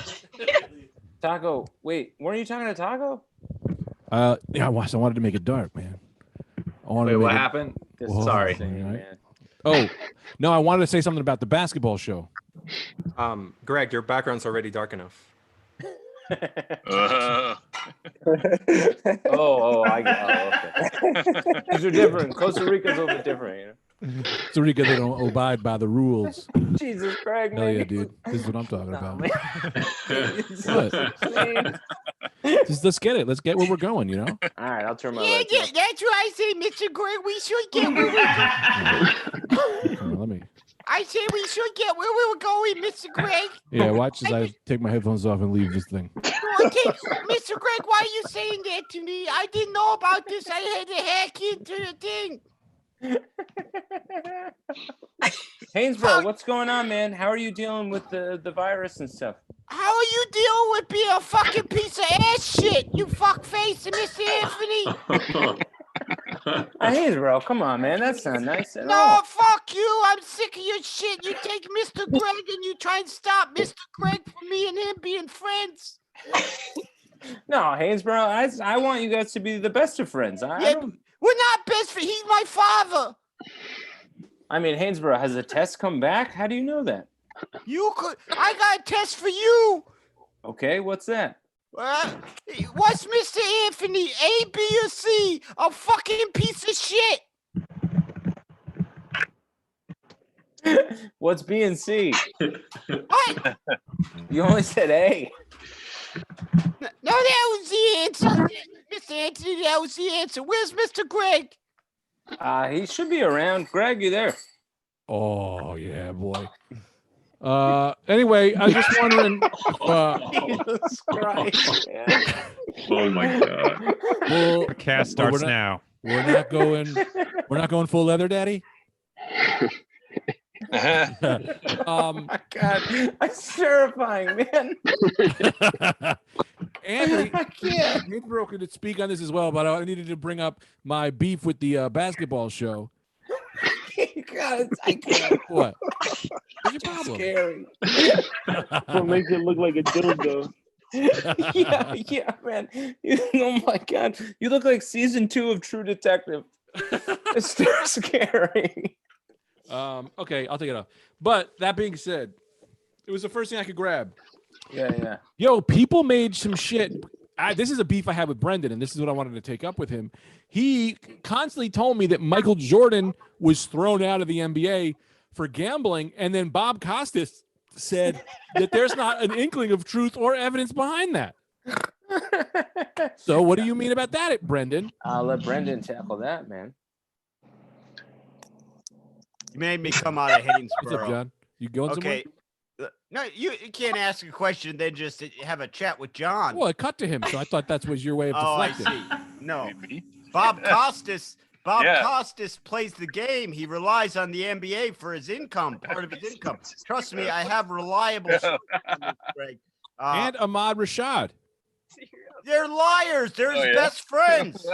Taco, wait, weren't you talking to Taco? Yeah, I wanted to make it dark, man. Wait, what happened? Sorry. Man. Oh, no, I wanted to say something about the basketball show. Greg, your background's already dark enough. Okay. These are different. Costa Rica's a little bit different, you know. Costa Rica, they don't abide by the rules. Jesus Christ, man. Hell yeah, dude. This is what I'm talking about. Just let's get it. Let's get where we're going, you know? All right, I'll turn my lights off. That's what I say, Mr. Greg. We should get where we're going. I say we should get where we were going, Mr. Greg. Yeah, watch as I take my headphones off and leave this thing. Okay, Mr. Greg, why are you saying that to me? I didn't know about this. I had to hack into the thing. Hainesborough, what's going on, man? How are you dealing with the virus and stuff? How are you dealing with being a fucking piece of ass shit, you fuckface, Mr. Anthony? Hainesborough, come on, man. That's not nice at No, all. fuck you. I'm sick of your shit. You take Mr. Greg and you try and stop Mr. Greg from me and him being friends. No, Hainesborough, I want you guys to be the best of friends. We're not best friends. He's my father. I mean, Hainesborough, has the test come back? How do you know that? I got a test for you. Okay, what's that? What's Mr. Anthony? A, B, or C? A fucking piece of shit. What's B and C? What? You only said A. No, that was the answer. Mr. Anthony, that was the answer. Where's Mr. Greg? He should be around. Greg, you there? Oh yeah, boy. Anyway, I was just wondering. Jesus Christ, man. Oh my God. Well, The cast starts now. We're not going full leather, Daddy. Oh my God, that's terrifying, man. Anthony, I can't. Hainesborough could speak on this as well, but I needed to bring up my beef with the basketball show. God, I can't. What? What's your problem? Scary. What makes it look like a dildo? yeah, man. Oh my God, you look like season 2 of True Detective. It's still scary. Okay, I'll take it off. But that being said, it was the first thing I could grab. Yeah. Yo, people made some shit. This is a beef I have with Brendan, and this is what I wanted to take up with him. He constantly told me that Michael Jordan was thrown out of the NBA for gambling, and then Bob Costas said that there's not an inkling of truth or evidence behind that. So what do you mean about that, Brendan? I'll let Brendan tackle that, man. You made me come out of Hainesborough. What's up, John? You going Okay. No, you can't ask a question, then just have a chat with John. Well, it cut to him, so I thought that was your way of Oh, I deflecting. see. No. Bob Costas plays the game. He relies on the NBA for his income, part of his income. Trust me, I have reliable sources on this, Greg. And Ahmad Rashad. They're liars. They're his best friends.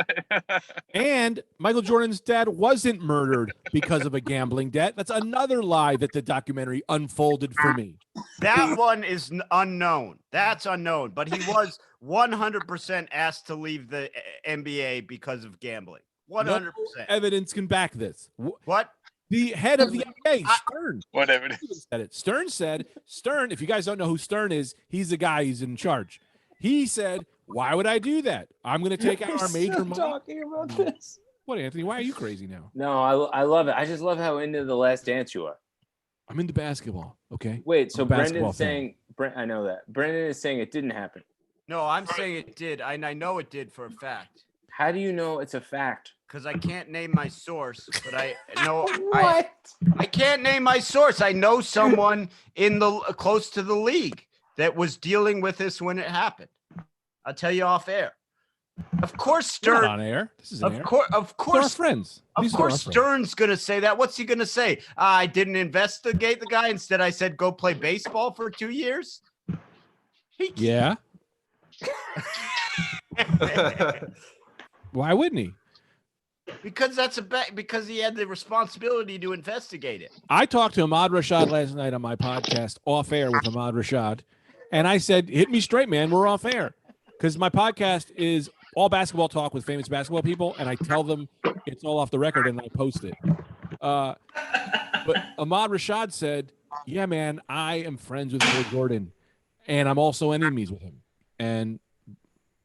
And Michael Jordan's dad wasn't murdered because of a gambling debt. That's another lie that the documentary unfolded for me. That one is unknown. That's unknown. But he was 100% asked to leave the NBA because of gambling. 100%. No evidence can back this. What? The head of the NBA, Stern. What evidence? Said it. Stern, if you guys don't know who Stern is, he's the guy who's in charge. He said, why would I do that? I'm going to take out our major money. Talking about this. What, Anthony? Why are you crazy now? No, I love it. I just love how into The Last Dance you are. I'm into basketball. Okay. Wait, so I'm a basketball Brendan's saying, I know that. Brendan is saying it didn't happen. No, I'm saying it did. I know it did for a fact. How do you know it's a fact? Because I can't name my source, but I know What? I can't name my source. I know someone in the close to the league that was dealing with this when it happened. I'll tell you off air. Of course, Stern. Not on air. This is Of air. course, They're our friends. Of These are course, our friends. Stern's gonna say that. What's he gonna say? I didn't investigate the guy. Instead, I said go play baseball for 2 years. Yeah. Why wouldn't he? Because because he had the responsibility to investigate it. I talked to Ahmad Rashad last night on my podcast, Off Air with Ahmad Rashad, and I said, hit me straight, man. We're off air. Because my podcast is all basketball talk with famous basketball people, and I tell them it's all off the record, and I post it. But Ahmad Rashad said, yeah, man, I am friends with Michael Jordan, and I'm also enemies with him. And,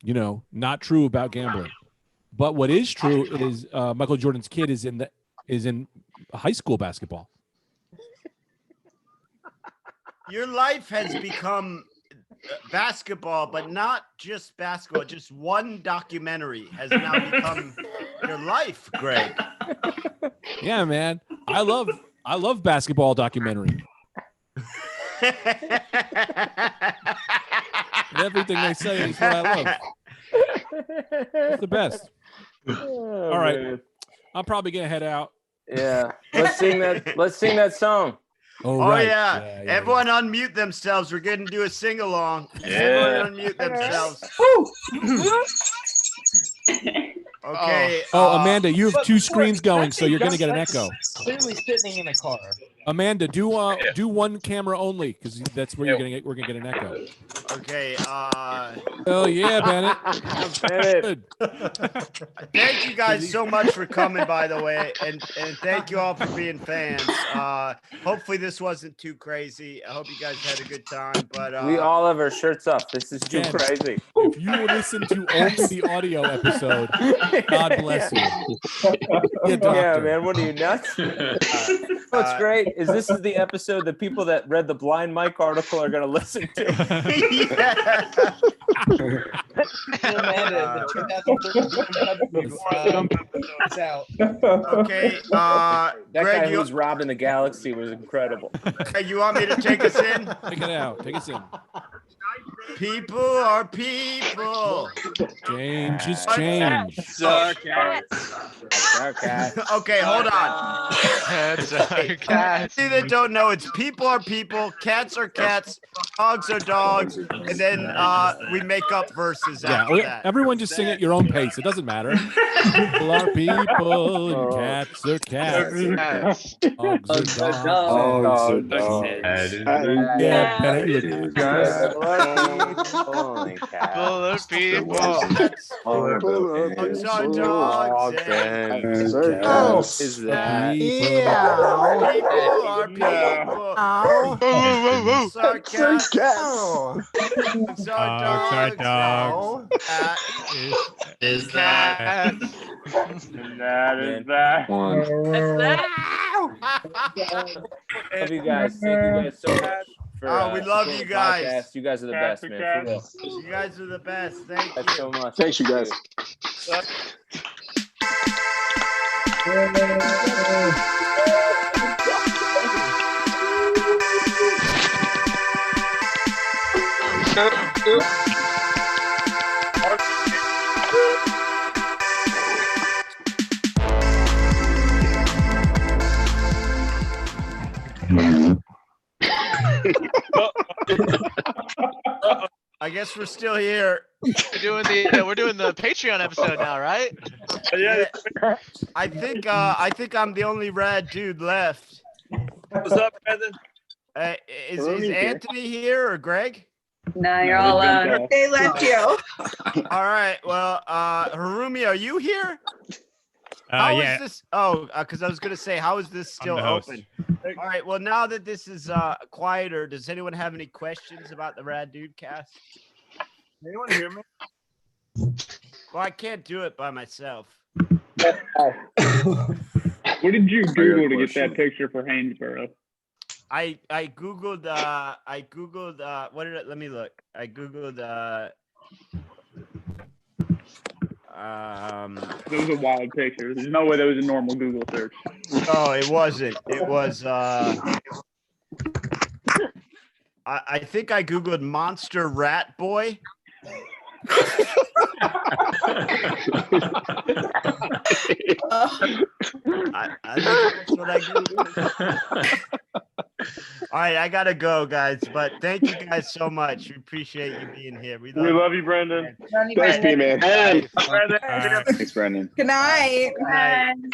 you know, not true about gambling. But what is true is Michael Jordan's kid is in high school basketball. Your life has become basketball, but not just basketball. Just one documentary has now become your life, Greg. Yeah, man. I love I love basketball documentary. And everything they say is what I love. It's the best. All right. man. I'm probably gonna head out. Yeah. Let's sing that song. Oh, Oh right. yeah. Everyone unmute themselves. We're going to do a sing along. Yeah. Everyone unmute themselves. Okay. Oh, Amanda, you have two screens going, so you're gonna get an echo. Clearly sitting in a car. Amanda, do one camera only, because that's where we're gonna get an echo. Okay. Oh yeah, Bennett. Good. Thank you guys so much for coming, by the way, and thank you all for being fans. Hopefully this wasn't too crazy. I hope you guys had a good time. But We all have our shirts up. This is too Ken, crazy. If you listen to only the audio episode, God bless you. Yeah, man. What are you, nuts? What's great is this is the episode that people that read the Blind Mike article are going to listen to. Amanda, the 2013 it's out. Okay. That Greg, guy who was robbing the galaxy was incredible. Hey, you want me to take us in? Take it out. Take us in. People are people. Change is change. Okay, hold on. Cats. You that don't know, it's people are people, cats are cats, dogs are dogs, and then we make up verses after that. Everyone just sing at your own pace. It doesn't matter. People are people and cats are cats. Dogs are dogs. Yeah, Bennett, you look People are people. Dogs are dogs. Is that? People are people. Dogs are cats. Dogs are dogs. Cat Is cat. That is that. Love you guys. Thank you guys so much. We love you guys. Podcast. You guys are the best, man. For real. You guys are the best. Thank you. Thanks so much. Thanks, you guys. I guess we're still here. We're doing the Patreon episode now, right? Yeah. I think I'm the only rad dude left. What's up, Brandon? Is Anthony here or Greg? No, you're all alone. They left you. All right. Well, Harumi, are you here? How is this? Oh, because I was gonna say, how is this still open? All right. Well, now that this is quieter, does anyone have any questions about the Rad Dude Cast? Anyone hear me? Well, I can't do it by myself. What did you Google to get that picture for Haynesboro? I googled what did it? Let me look. I googled It was a wild picture. There's no way that was a normal Google search. Oh, it wasn't. It was I think I googled monster rat boy. I think that's what I googled. All right, I gotta go, guys. But thank you guys so much. We appreciate you being here. We love you, Brendan. Thanks, man. Hey. Thanks, Brendan. Good night. you.